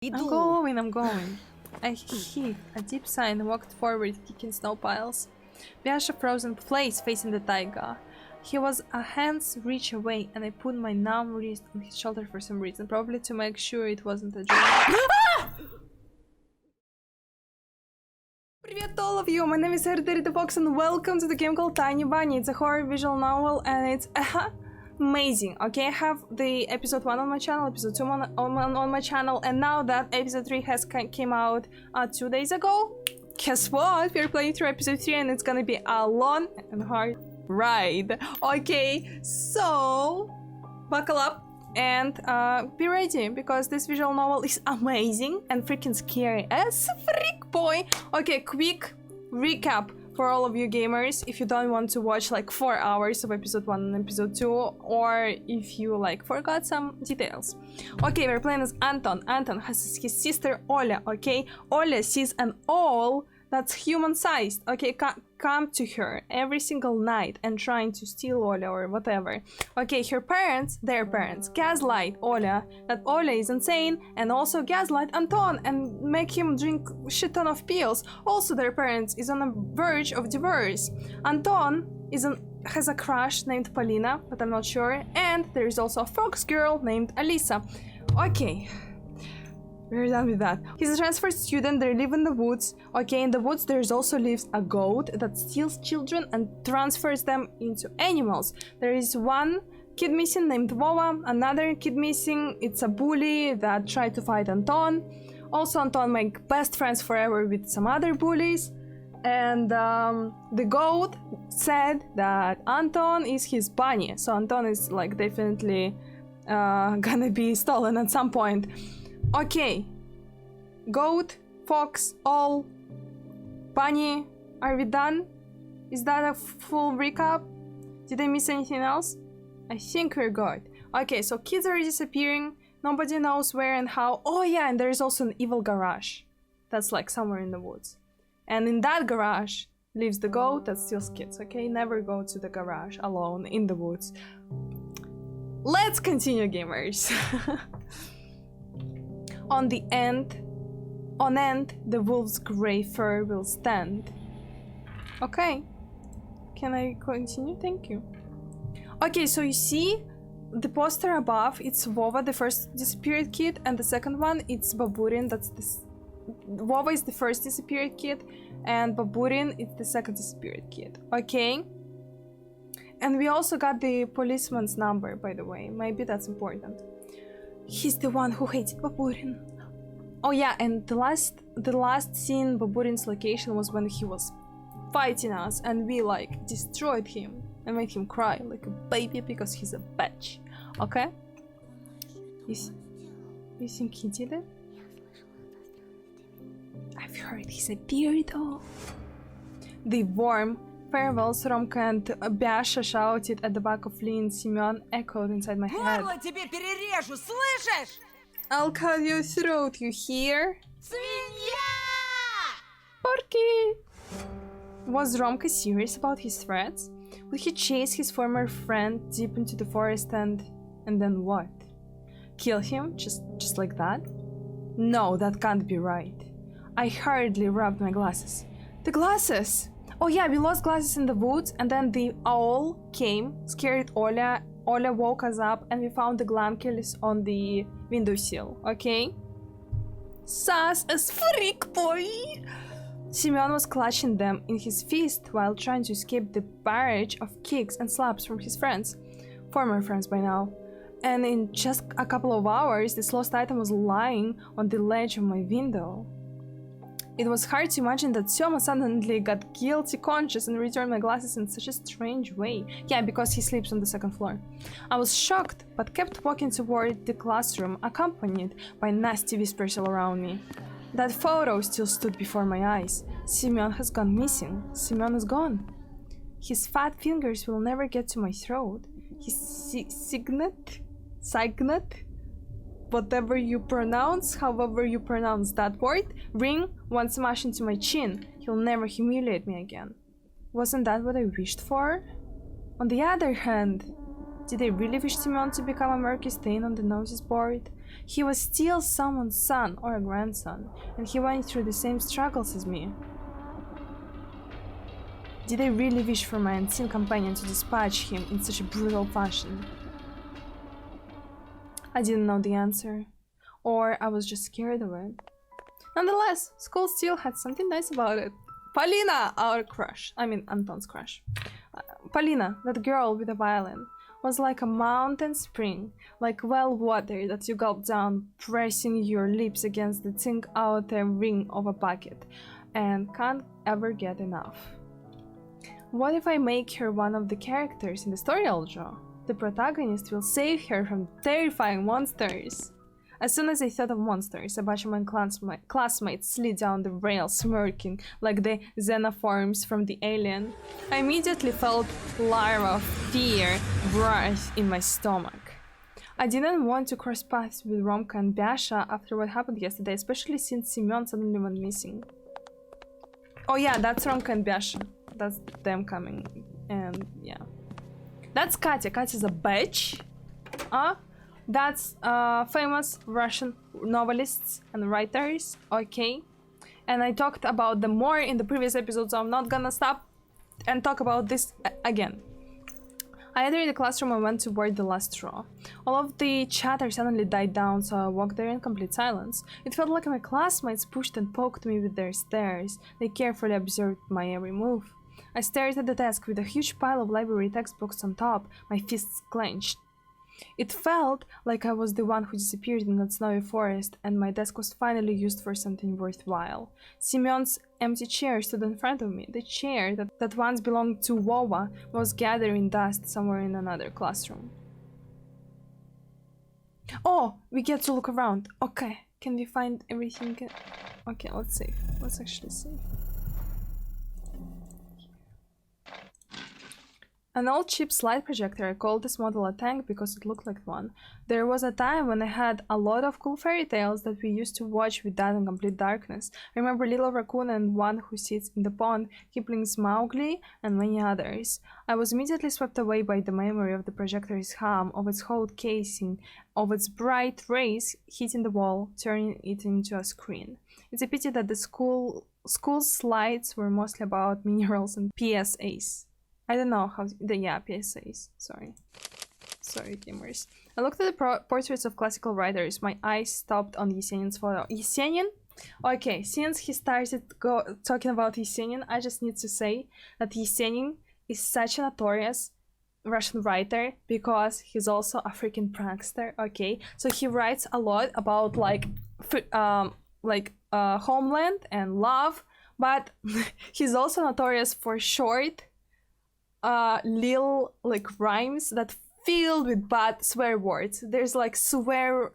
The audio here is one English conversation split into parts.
I'm going. I heaved a deep sigh and walked forward, kicking snow piles. We reached a frozen place facing the taiga. He was a hand's reach away, and I put my numb wrist on his shoulder for some reason, probably to make sure it wasn't a dream. Привет all of you, my name is Hereditary the Fox and welcome to the game called Tiny Bunny. It's a horror visual novel and it's amazing. Okay, I have the episode 1 on my channel, episode 2 on my channel, and now that episode 3 has came out 2 days ago, guess what? We're playing through episode 3 and it's gonna be a long and hard ride. Okay, so buckle up and be ready because this visual novel is amazing and freaking scary as freak boy. Okay, quick recap for all of you gamers if you don't want to watch like 4 hours of episode 1 and episode 2, or if you like forgot some details. Okay, we're playing as Anton. Anton has his sister Oля. Okay, Oля sees an owl that's human-sized. Okay, come to her every single night and trying to steal Ola or whatever. Okay, her parents, their parents, gaslight Ola that Ola is insane, and also gaslight Anton and make him drink shit ton of pills. Also, their parents is on the verge of divorce. Anton has a crush named Polina, but I'm not sure, and there is also a fox girl named Alisa. Okay. We're done with that. He's a transfer student, they live in the woods. Okay, in the woods there's also lives a goat that steals children and transfers them into animals. There is one kid missing named Vova, another kid missing, it's a bully that tried to fight Anton. Also Anton make best friends forever with some other bullies. And the goat said that Anton is his bunny, so Anton is like definitely gonna be stolen at some point. Okay, goat, fox, owl, bunny, are we done? Is that a full recap? Did I miss anything else? I think we're good. Okay, so kids are disappearing, nobody knows where and how. Oh yeah, and there's also an evil garage that's like somewhere in the woods. And in that garage lives the goat that steals kids, okay? Never go to the garage alone in the woods. Let's continue, gamers. On end, the wolf's grey fur will stand. Okay. Can I continue? Thank you. Okay, so you see the poster above, it's Vova, the first disappeared kid, and the second one, it's Baburin, that's this. Vova is the first disappeared kid, and Baburin is the second disappeared kid. Okay. And we also got the policeman's number, by the way. Maybe that's important. He's the one who hated Baburin. Oh yeah, and the last scene Baburin's location was when he was fighting us and we like destroyed him and made him cry like a baby because he's a bitch. Okay? You think he did it? I've heard he's a weirdo. The warm farewells Romka and Basha shouted at the back of Lee and Semyon echoed inside my head. I'll cut your throat, you hear? Porky! Was Romka serious about his threats? Would he chase his former friend deep into the forest and then what? Kill him just like that? No, that can't be right. I hurriedly rubbed my glasses. The glasses! Oh yeah, we lost glasses in the woods and then the owl came, scared Ola. Ola woke us up and we found the glamkills on the windowsill, okay? Sus as freak boy! Semyon was clutching them in his fist while trying to escape the barrage of kicks and slaps from his friends. Former friends by now. And in just a couple of hours, this lost item was lying on the ledge of my window. It was hard to imagine that Soma suddenly got guilty conscious and returned my glasses in such a strange way. Yeah, because he sleeps on the second floor. I was shocked, but kept walking toward the classroom, accompanied by nasty whispers all around me. That photo still stood before my eyes. Semyon has gone missing. Semyon is gone. His fat fingers will never get to my throat. His signet? Whatever you pronounce, however you pronounce that word, ring won't smash into my chin. He'll never humiliate me again. Wasn't that what I wished for? On the other hand, did I really wish Semyon to become a murky stain on the notice board? He was still someone's son or a grandson, and he went through the same struggles as me. Did I really wish for my unseen companion to dispatch him in such a brutal fashion? I didn't know the answer, or I was just scared of it. Nonetheless, school still had something nice about it. Polina, our crush. I mean, Anton's crush. Polina, that girl with the violin, was like a mountain spring, like well water that you gulp down, pressing your lips against the thin outer ring of a bucket, and can't ever get enough. What if I make her one of the characters in the story I'll draw? The protagonist will save her from terrifying monsters. As soon as I thought of monsters, a bunch of my classmates slid down the rail smirking like the xenoforms from the Alien. I immediately felt larva of fear writhe in my stomach. I didn't want to cross paths with Romka and Basha after what happened yesterday, especially since Semyon suddenly went missing. Oh yeah, that's Romka and Basha. That's them coming, and yeah. That's Katya. Katya's a bitch. That's famous Russian novelists and writers. Okay. And I talked about them more in the previous episode, so I'm not gonna stop and talk about this again. I entered the classroom and went toward the last row. All of the chatter suddenly died down, so I walked there in complete silence. It felt like my classmates pushed and poked me with their stares. They carefully observed my every move. I stared at the desk with a huge pile of library textbooks on top, my fists clenched. It felt like I was the one who disappeared in that snowy forest, and my desk was finally used for something worthwhile. Semyon's empty chair stood in front of me. The chair that once belonged to Wova was gathering dust somewhere in another classroom. Oh, we get to look around. Okay, can we find everything? Okay, let's save. Let's actually save. An old cheap slide projector. I called this model a tank because it looked like one. There was a time when I had a lot of cool fairy tales that we used to watch with Dad in complete darkness. I remember Little Raccoon and One Who Sits in the Pond, Kipling's Mowgli, and many others. I was immediately swept away by the memory of the projector's hum, of its hot casing, of its bright rays hitting the wall, turning it into a screen. It's a pity that the school slides were mostly about minerals and PSAs. I don't know how PSAs. Sorry, gamers. I looked at the portraits of classical writers. My eyes stopped on Yesenin's photo. Yesenin? Okay, since he started talking about Yesenin, I just need to say that Yesenin is such a notorious Russian writer because he's also a freaking prankster. Okay, so he writes a lot about homeland and love, but he's also notorious for short little rhymes that filled with bad swear words. There's swear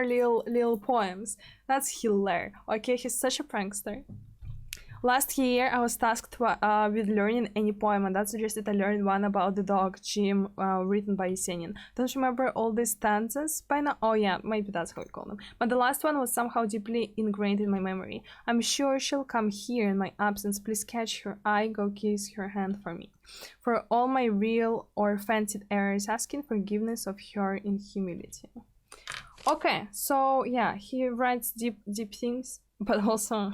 little poems. That's hilarious. Okay, he's such a prankster. Last year I was tasked with learning any poem, and that suggested I learned one about the dog Jim, written by Yesenin. Don't remember all these stanzas by now? Oh yeah, maybe that's how we call them. But the last one was somehow deeply ingrained in my memory. I'm sure she'll come here in my absence. Please catch her eye, go kiss her hand for me. For all my real or fancied errors, asking forgiveness of her in humility. Okay, so yeah, he writes deep things, but also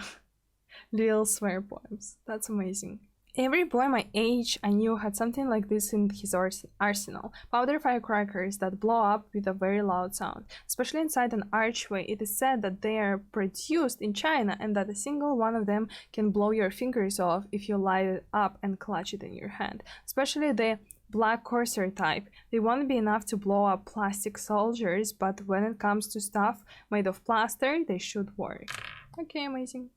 little swear poems. That's amazing. Every boy my age I knew had something like this in his arsenal. Powder firecrackers that blow up with a very loud sound. Especially inside an archway, it is said that they are produced in China and that a single one of them can blow your fingers off if you light it up and clutch it in your hand. Especially the Black Corsair type. They won't be enough to blow up plastic soldiers, but when it comes to stuff made of plaster, they should work. Okay, amazing.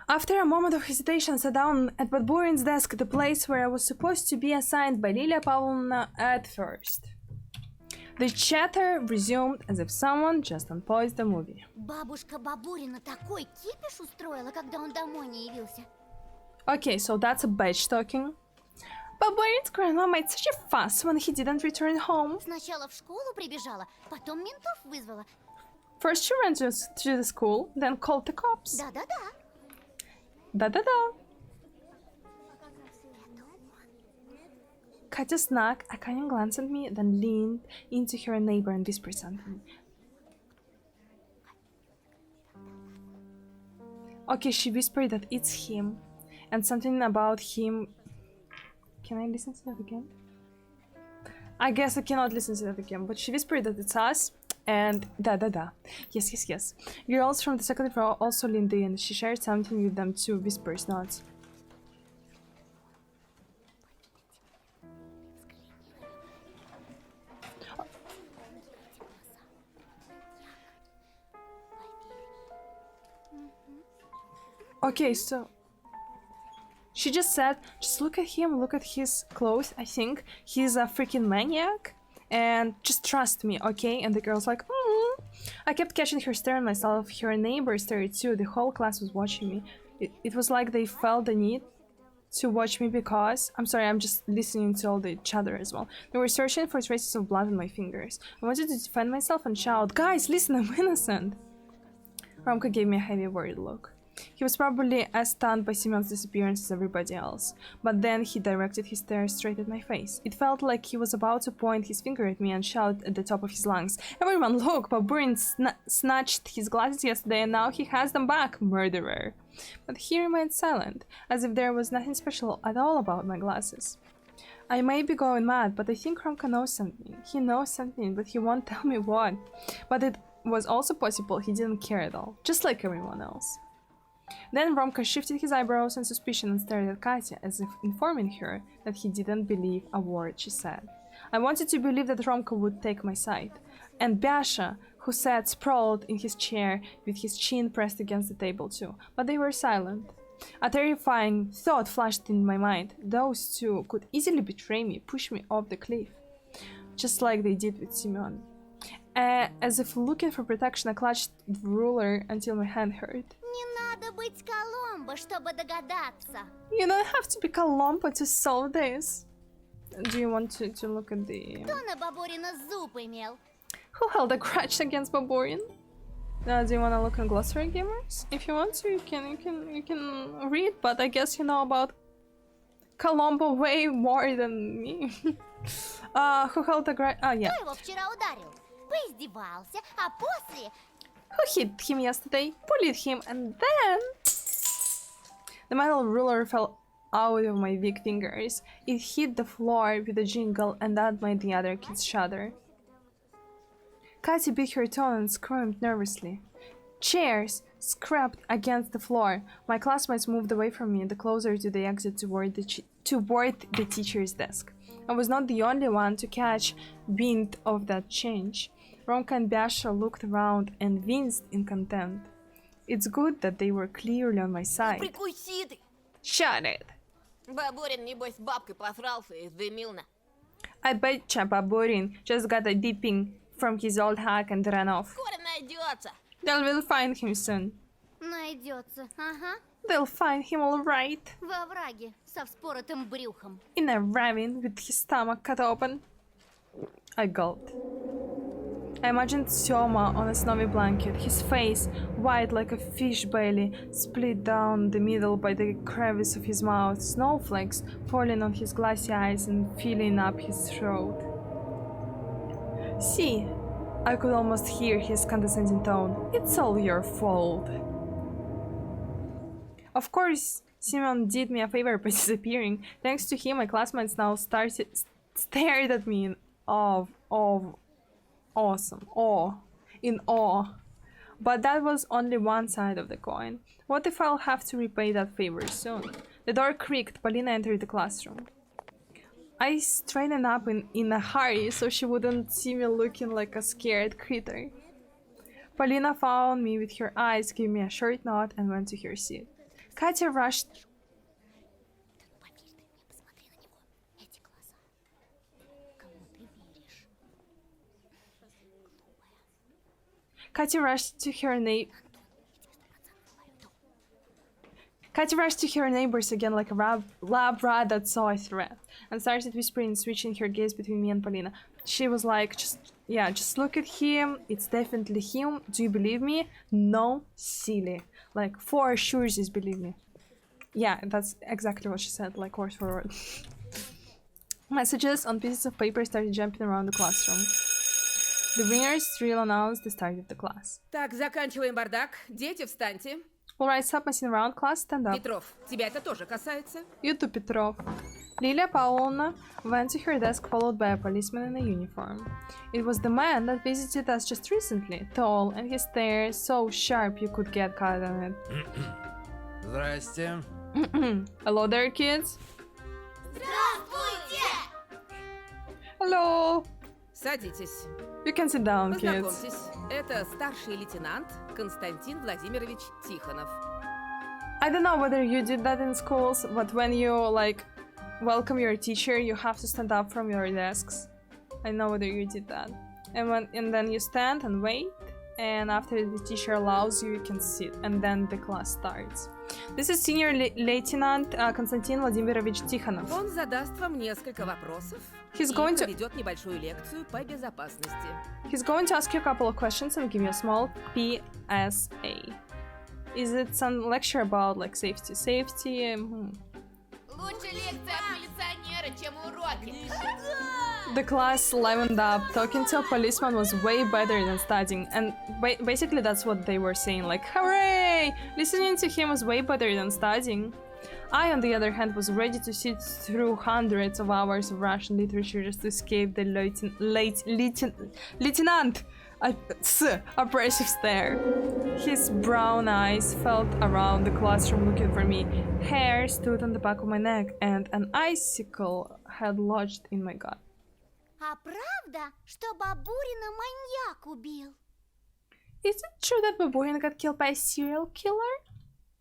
After a moment of hesitation, I sat down at Badburin's desk, the place where I was supposed to be assigned by Lilia Pavlovna at first. The chatter resumed as if someone just unpaused the movie. Бабушка Бабурина такой кипиш устроила, когда он домой не явился. Okay, so that's a bitch talking. Baburin's grandma made such a fuss when he didn't return home. Сначала в школу прибежала, потом ментов вызвала. First she ran to the school, then called the cops. Да-да-да. Да-да-да. Katya snuck a cunning glance at me, then leaned into her neighbor and whispered something. Okay, she whispered that it's him, and something about him. Can I listen to that again? I guess I cannot listen to that again, but she whispered that it's us, and da. Yes. Girls from the second row also leaned in. She shared something with them too, whispers, nods. Okay, so she just said, just look at him, look at his clothes. I think he's a freaking maniac, and just trust me, okay? And the girl's like, I kept catching her stare at myself. Her neighbor stared too. The whole class was watching me. It was like they felt the need to watch me because... I'm sorry, I'm just listening to all the chatter as well. They were searching for traces of blood on my fingers. I wanted to defend myself and shout, guys, listen, I'm innocent. Romka gave me a heavy, worried look. He was probably as stunned by Simon's disappearance as everybody else, but then he directed his stare straight at my face. It felt like he was about to point his finger at me and shout at the top of his lungs, "Everyone look, Baburin snatched his glasses yesterday and now he has them back, murderer!" But he remained silent, as if there was nothing special at all about my glasses. I may be going mad, but I think Romka knows something. He knows something, but he won't tell me what. But it was also possible he didn't care at all, just like everyone else. Then Romka shifted his eyebrows in suspicion and stared at Katya, as if informing her that he didn't believe a word she said. I wanted to believe that Romka would take my side. And Basha, who sat sprawled in his chair with his chin pressed against the table too, but they were silent. A terrifying thought flashed in my mind. Those two could easily betray me, push me off the cliff, just like they did with Simeon. As if looking for protection, I clutched the ruler until my hand hurt. Не надо быть Коломбо, чтобы догадаться. You don't have to be Colombo to solve this. Do you want to look at the... Кто на Бабурина зуб имел? Who held a grudge against Baburin? Do you want to look at Glossary Gamers? If you want to, you can read, but I guess you know about Colombo way more than me. Who held a grudge? Oh, yeah. Кто его вчера ударил? Поиздевался, а после... Who hit him yesterday, bullied him, and then... The metal ruler fell out of my weak fingers. It hit the floor with a jingle, and that made the other kids shudder. Katya bit her tongue and screamed nervously. Chairs scraped against the floor. My classmates moved away from me, the closer to the exit toward the teacher's desk. I was not the only one to catch wind of that change. Romka and Basha looked around and winced in contempt. It's good that they were clearly on my side. Прикуси ты! Shut it! Бабурин, небось, с бабкой посрался и дымил-на. I betcha Baburin just got a dipping from his old hack and ran off. Скоро найдется. They will find him soon. Найдется, ага. They'll find him all right. Во враге, со вспоротым брюхом. In a ravine with his stomach cut open. I gulped. I imagined Syoma on a snowy blanket, his face, white like a fish belly, split down the middle by the crevice of his mouth, snowflakes falling on his glassy eyes and filling up his throat. See, I could almost hear his condescending tone. It's all your fault. Of course, Simeon did me a favor by disappearing. Thanks to him, my classmates now stared at me in awe. In awe. But that was only one side of the coin. What if I'll have to repay that favor soon? The door creaked. Polina entered the classroom. I straightened up in a hurry so she wouldn't see me looking like a scared critter. Polina found me with her eyes, gave me a short nod, and went to her seat. Katya rushed... Поверь ты мне, посмотри на него. Эти глаза. Кому ты веришь? Katya rushed to her neighbors again like a lab rat that saw a threat, and started whispering, switching her gaze between me and Polina. She was like, just look at him. It's definitely him. Do you believe me? No, silly. Like, for sure, just believe me. Yeah, that's exactly what she said, like word for word. Messages on pieces of paper started jumping around the classroom. The ringer's shrill announced the start of the class. Так, заканчиваем бардак. Дети, встаньте. Alright, stop messing around, class, stand up. Петров, тебя это тоже касается. You too, Petrov. Lilia Pavlovna went to her desk followed by a policeman in a uniform. It was the man that visited us just recently, tall, and his stare so sharp you could get caught on it. Здрасте. Hello there, kids. Здравствуйте! Hello. Садитесь. You can sit down, kids. Познакомьтесь. Это старший лейтенант Константин Владимирович Тихонов. I don't know whether you did that in schools, but when you welcome your teacher, you have to stand up from your desks. I know whether you did that. And then you stand and wait, and after the teacher allows you, you can sit, and then the class starts. This is Senior Lieutenant Konstantin Vladimirovich Tikhonov. Он задаст вам несколько вопросов He's и going to- проведет небольшую лекцию по безопасности. He's going to ask you a couple of questions and give you a small PSA. Is it some lecture about safety? Лучше лекция от милиционера, чем уроки. The class livened up. Talking to a policeman was way better than studying, and basically that's what they were saying, like, hooray! Listening to him was way better than studying. I, on the other hand, was ready to sit through hundreds of hours of Russian literature just to escape the lieutenant oppressive stare. His brown eyes felt around the classroom looking for me. Hair stood on the back of my neck, and an icicle had lodged in my gut. А правда, что Бабурина маньяк убил? Is it true that Baburin got killed by a serial killer?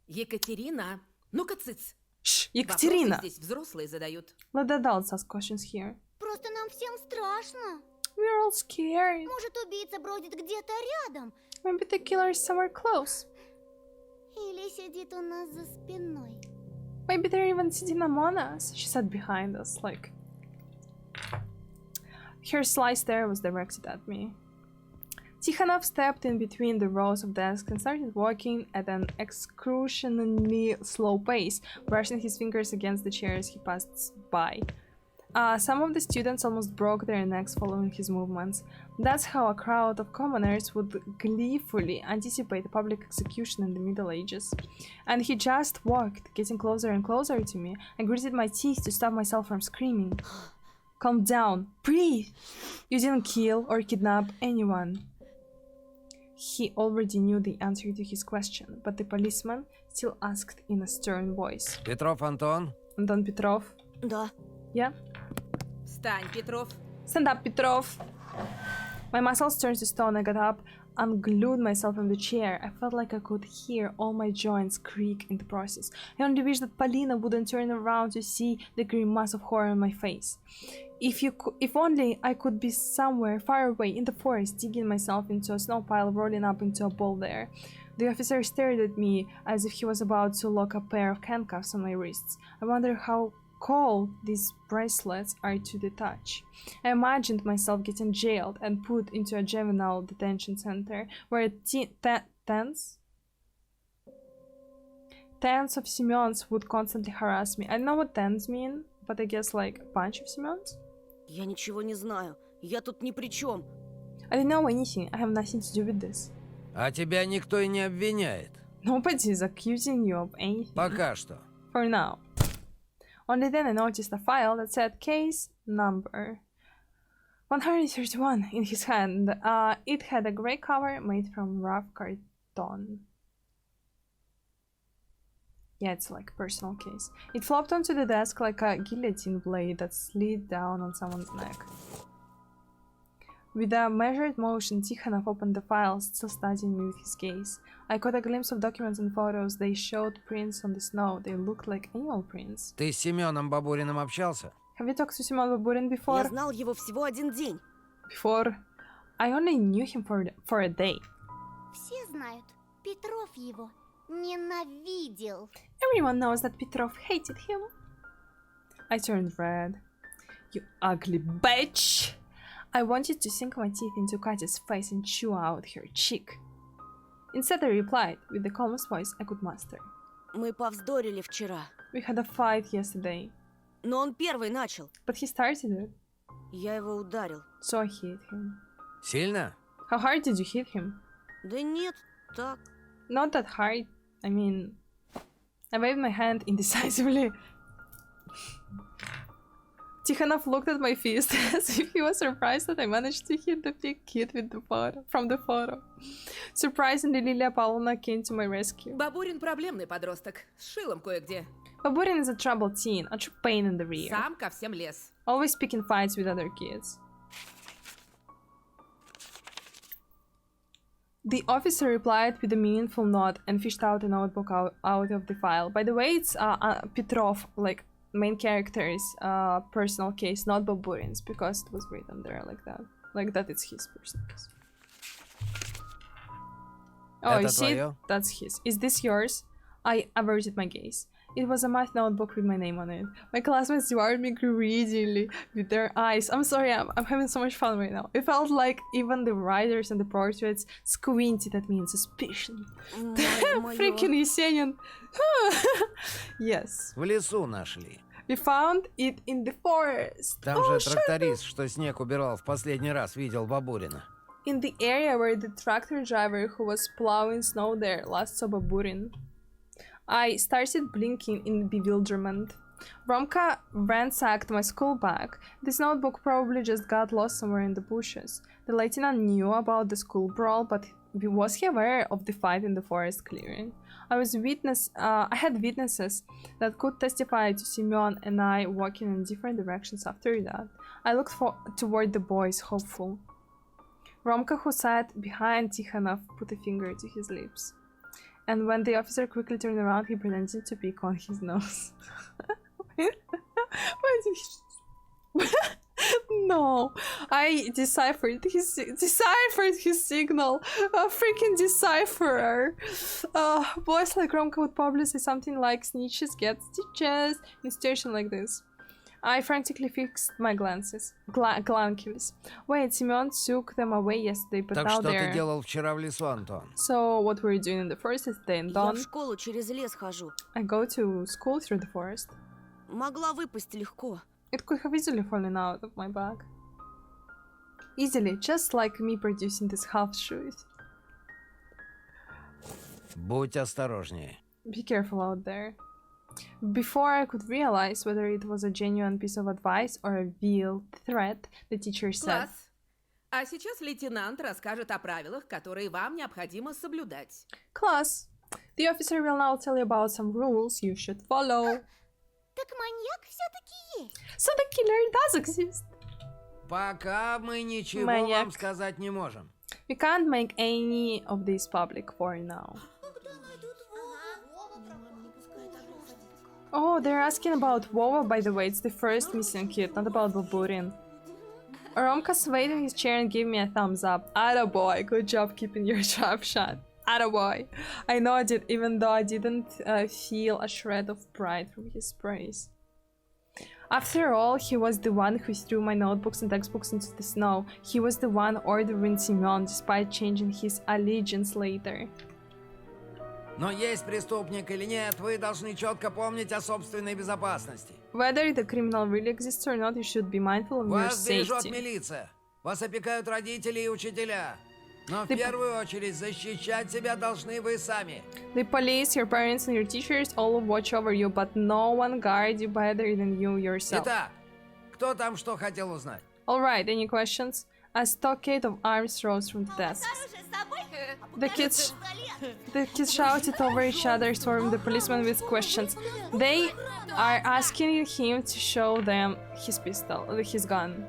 Екатерина, ну-ка цыц. Shh, Вопросы Екатерина! здесь взрослые задают. Let the adults ask questions here. Просто нам всем страшно. We're all scared. Может, убийца бродит где-то рядом? Maybe the killer is somewhere close. Или сидит у нас за спиной? Maybe they're even sitting among us. She sat behind us, Her sly stare was directed at me. Tikhonov stepped in between the rows of desks and started walking at an excruciatingly slow pace, brushing his fingers against the chairs he passed by. Some of the students almost broke their necks following his movements. That's how a crowd of commoners would gleefully anticipate a public execution in the Middle Ages. And he just walked, getting closer and closer to me. I gritted my teeth to stop myself from screaming. Calm down, breathe! You didn't kill or kidnap anyone. He already knew the answer to his question, but the policeman still asked in a stern voice. Петров Антон? Anton Petrov? Да. Yeah? Встань, Петров. Stand up, Petrov! My muscles turned to stone. I got up, unglued myself from the chair. I felt like I could hear all my joints creak in the process. I only wish that Polina wouldn't turn around to see the grimace of horror on my face. If only I could be somewhere far away in the forest, digging myself into a snow pile, rolling up into a ball there. The officer stared at me as if he was about to lock a pair of handcuffs on my wrists. I wonder how cold these bracelets are to the touch. I imagined myself getting jailed and put into a juvenile detention center where tens of Semyons would constantly harass me. I don't know what tens mean, but I guess a bunch of Semyons? Я ничего не знаю. Я тут ни при чем. I don't know anything. I have nothing to do with this. А тебя никто и не обвиняет. Nobody is accusing you of anything. Пока что. For now. Only then I noticed a file that said case number 131 in his hand. It had a grey cover made from rough carton. Yeah, it's like a personal case. It flopped onto the desk like a guillotine blade that slid down on someone's neck. With a measured motion, Tikhonov opened the file, still studying me with his gaze. I caught a glimpse of documents and photos. They showed prints on the snow. They looked like animal prints. Ты с Семеном Бабуриным общался? Have you talked to Simon Baburin before? Я знал его всего один день. Before? I only knew him for a day. Все знают, Петров его ненавидел. Everyone knows that Petrov hated him. I turned red. You ugly bitch! I wanted to sink my teeth into Katya's face and chew out her cheek. Instead, I replied with the calmest voice I could muster. Мы повздорили вчера. We had a fight yesterday. Но он первый начал. But he started it, Я его ударил. so I hit him. Сильно? How hard did you hit him? Да нет, так. Not that hard. I mean, I waved my hand indecisively. Tikhonov looked at my fist as if he was surprised that I managed to hit the big kid with the photo, from the photo. Surprisingly, Lilia Pavlovna came to my rescue. Бабурин проблемный подросток. С шилом кое-где. Baburin is a troubled teen, a true pain in the rear. Сам ко всем лез. Always picking fights with other kids. The officer replied with a meaningful nod and fished out a notebook out of the file. By the way, it's Petrov, like main character's personal case, not Baburin's, because it was written there like that. Like that it's his personal case. Oh, Это you see? твоё? That's his. Is this yours? I averted my gaze. It was a math notebook with my name on it. My classmates devoured me greedily with their eyes. I'm sorry, I'm having so much fun right now. It felt like even the writers and the portraits squinted at me in suspicion. Freaking Yesenin. Yes. В лесу нашли. We found it in the forest. Там Oh, же shit. тракторист, что снег убирал в последний раз, видел Бабурина. In the area where the tractor driver who was plowing snow there last saw Baburin. I started blinking in bewilderment. Romka ransacked my school bag. This notebook probably just got lost somewhere in the bushes. The lieutenant knew about the school brawl, but was he aware of the fight in the forest clearing? I had witnesses that could testify to Semyon and I walking in different directions after that. I looked toward the boys, hopeful. Romka, who sat behind Tikhonov, put a finger to his lips. And when the officer quickly turned around, he pretended to pick on his nose. Why did he... No, I deciphered his signal. A freaking decipherer. Boys like Romka would probably say something like "snitches get stitches" in a situation like this. I frantically fixed my glances. Glancules. Wait, Semyon took them away yesterday, but Так now что ты they're... делал вчера в лесу, Антон? So what were you doing in the forest is then Я done? в школу через лес хожу. I go to school through the forest. Могла выпасть легко. It could have easily fallen out of my bag. Easily, just like me producing this half-truth. Будь осторожнее. Be careful out there. Before I could realize whether it was a genuine piece of advice or a veiled threat, the teacher said, Класс. А сейчас лейтенант расскажет о правилах, которые вам необходимо соблюдать. Class, the officer will now tell you about some rules you should follow. Так маньяк все-таки есть. So the killer does exist. Пока мы ничего Маньяк. вам сказать не можем. We can't make any of this public for now. Oh, they're asking about Vova, by the way. It's the first missing kid, not about Baburin. Romka swayed in his chair and gave me a thumbs up. Attaboy, good job keeping your trap shut. Attaboy. I nodded, even though I didn't feel a shred of pride from his praise. After all, he was the one who threw my notebooks and textbooks into the snow. He was the one ordering Semyon, despite changing his allegiance later. Но есть преступник или нет, вы должны четко помнить о собственной безопасности. Whether the criminal really exists or not, you should be mindful of your Вас бережет safety. милиция. Вас опекают родители и учителя. Но в первую очередь защищать себя должны вы сами. The police, your parents and your teachers all watch over you, but no one guards you better than you yourself. Итак, кто там что хотел узнать? Alright, any questions? A stockade of arms rose from the desks. The kids shouted over each other, swarming the policeman with questions. They are asking him to show them his gun.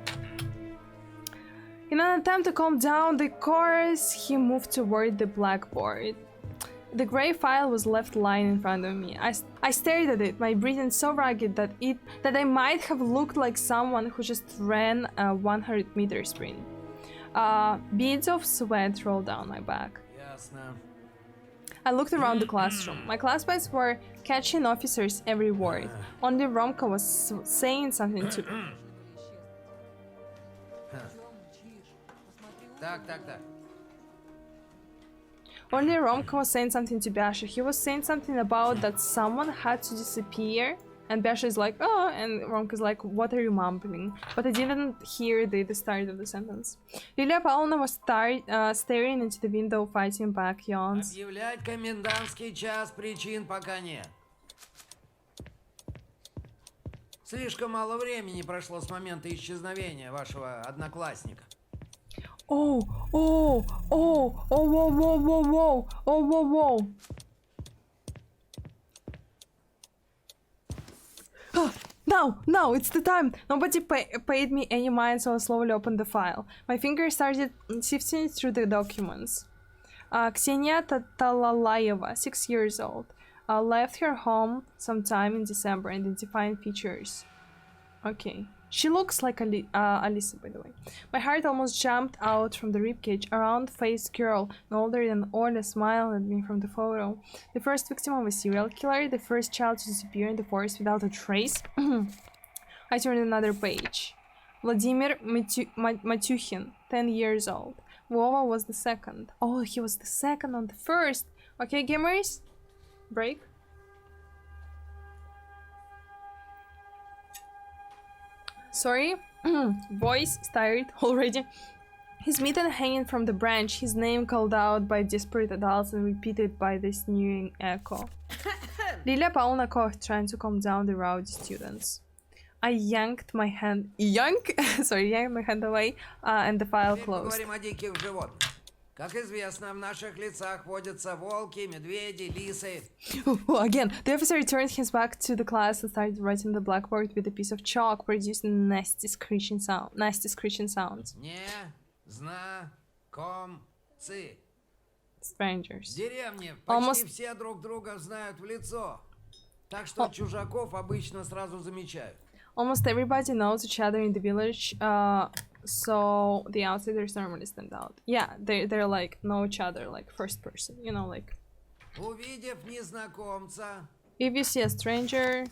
In an attempt to calm down the chorus, he moved toward the blackboard. The gray file was left lying in front of me. I stared at it, my breathing so ragged that I might have looked like someone who just ran a 100-meter sprint. Beads of sweat rolled down my back. Ясно. I looked around the classroom. My classmates were catching officers every word. Only Romka was saying something to... Так. Only Romka was saying something to Basha. He was saying something about that someone had to disappear And Basha is like, oh, and Romka is like, what are you mumbling? But I didn't hear the start of the sentence. Lilia Pavlovna was staring into the window, fighting back yawns. Объявлять комендантский час причин пока нет. Слишком мало времени прошло с момента исчезновения вашего одноклассника. Oh, oh, oh, oh, whoa, whoa, whoa, whoa, oh, whoa, whoa. No, it's the time. Nobody paid me any mind, so I slowly opened the file. My fingers started sifting through the documents. Ksenia Tatalalaeva, 6 years old, left her home sometime in December. Identifying features. Okay. She looks like Alisa, by the way. My heart almost jumped out from the ribcage. A round-faced girl, no older than Ola, smiled at me from the photo. The first victim of a serial killer, the first child to disappear in the forest without a trace. I turned another page. Vladimir Matyukhin, 10 years old. Vova was the second. Oh, he was the second on the first. Okay, gamers? Break. Sorry, voice is tired already. His mitten hanging from the branch, his name called out by desperate adults and repeated by the sneering echo. Lilia Pavlovna coughed, trying to calm down the rowdy students. I yanked my hand away, and the file Теперь closed. поговорим о диких животных. Как известно, в наших лицах водятся волки, медведи, лисы. Again, the officer turned his back to the class and started writing on the blackboard with a piece of chalk, producing nasty screeching sounds. Не, зна, ком, цы. Strangers. В деревне Almost- почти все друг друга знают в лицо. Так что чужаков обычно сразу замечают. Almost everybody knows each other in the village, so the outsiders normally stand out. Yeah, they're like know each other like first person, you know, like Увидев незнакомца, if you see a stranger.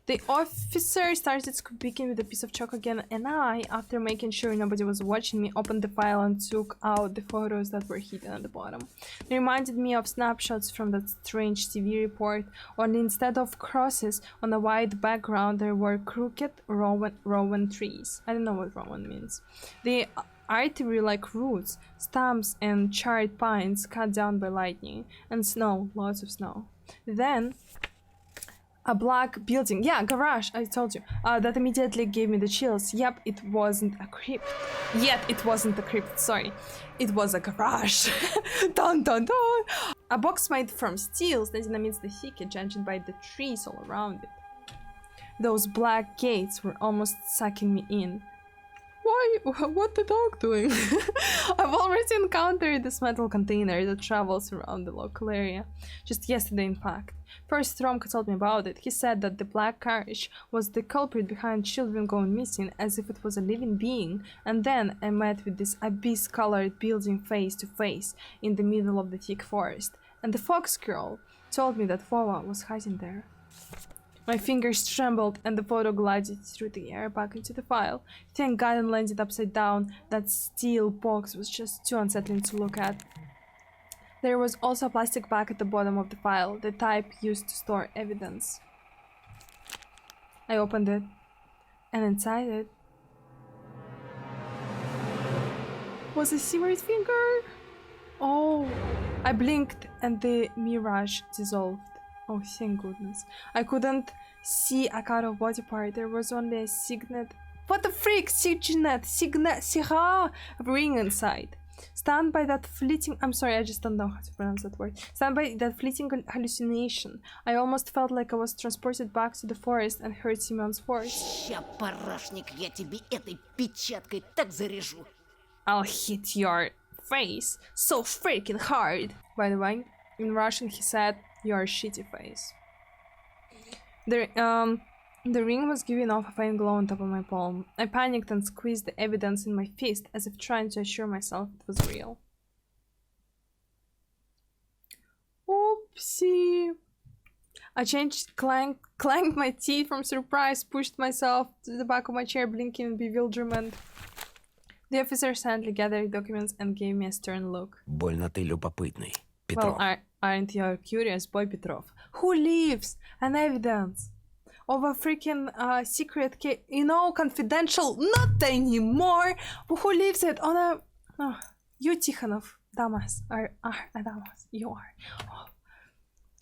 The officer started speaking with a piece of chalk again, and I, after making sure nobody was watching me, opened the file and took out the photos that were hidden at the bottom. They reminded me of snapshots from that strange TV report, only instead of crosses on a white background there were crooked rowan trees. I don't know what rowan means. The artery like roots, stumps and charred pines cut down by lightning, and snow, lots of snow. Then a black building, yeah, garage, I told you, that immediately gave me the chills. Yep, it wasn't a crypt. Yet it wasn't a crypt, sorry. It was a garage. Dun dun dun! A box made from steel standing amidst the thicket, judging by the trees all around it. Those black gates were almost sucking me in. Why? What the dog doing? I've already encountered this metal container that travels around the local area. Just yesterday, in fact. First, Romka told me about it. He said that the black carriage was the culprit behind children going missing, as if it was a living being. And then I met with this abyss-colored building face to face in the middle of the thick forest. And the fox girl told me that Vova was hiding there. My fingers trembled and the photo glided through the air back into the file. Thank God and landed upside down. That steel box was just too unsettling to look at. There was also a plastic bag at the bottom of the file, the type used to store evidence. I opened it, and inside it was a severed finger. Oh, I blinked and the mirage dissolved. Oh, thank goodness. I couldn't see a cut of body part. There was only a signet. What the freak? Signet ring inside. Stunned by that fleeting... I'm sorry, I just don't know how to pronounce that word. Stunned by that fleeting hallucination, I almost felt like I was transported back to the forest and heard Simon's voice. Ща, парашник, я тебе этой печаткой так заряжу. I'll hit your face so freaking hard. By the way, in Russian he said, "You're a shitty face." The ring was giving off a faint glow on top of my palm. I panicked and squeezed the evidence in my fist as if trying to assure myself it was real. Oopsie. I clanked my teeth from surprise, pushed myself to the back of my chair, blinking in bewilderment. The officer silently gathered documents and gave me a stern look. Больно ты любопытный, Петров. Well, aren't you curious, boy Petrov? Who leaves an evidence of a freaking secret case. You know, confidential, not anymore. Who lives it on a... Oh, you, Tikhonov, Damas, are Damas. You are. Oh.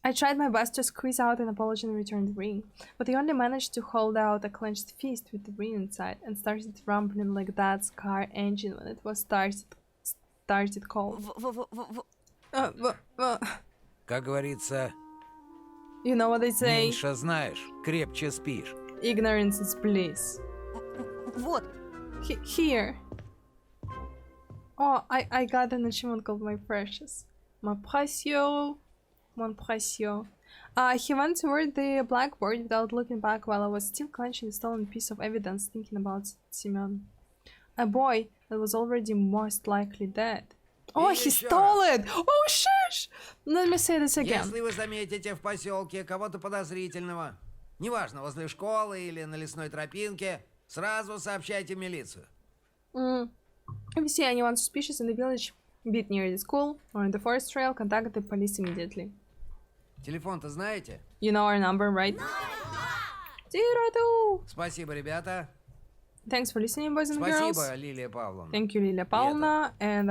I tried my best to squeeze out an apology and return the ring, but I only managed to hold out a clenched fist with the ring inside and started rumbling like that car engine when it was started cold. Как говорится, You know what they say? меньше знаешь, крепче спишь. Ignorance is bliss. Вот. Here. Oh, I got an achievement called My Precious. My Précieux. Mon Précieux. He went toward the blackboard without looking back while I was still clenching the stolen piece of evidence, thinking about Simeon. A boy that was already most likely dead. Oh, he stole it! Oh, shush! Let me say this again. Если вы заметите в поселке кого-то подозрительного, неважно, возле школы или на лесной тропинке, сразу сообщайте в милицию. If you see anyone suspicious in the village, be it near the school or in the forest trail, contact the police immediately. Телефон-то знаете? You know our number, right? 02! Спасибо, ребята. Thanks for listening, boys and girls. Спасибо, Лилия Павловна. Thank you, Lilia Paulna, and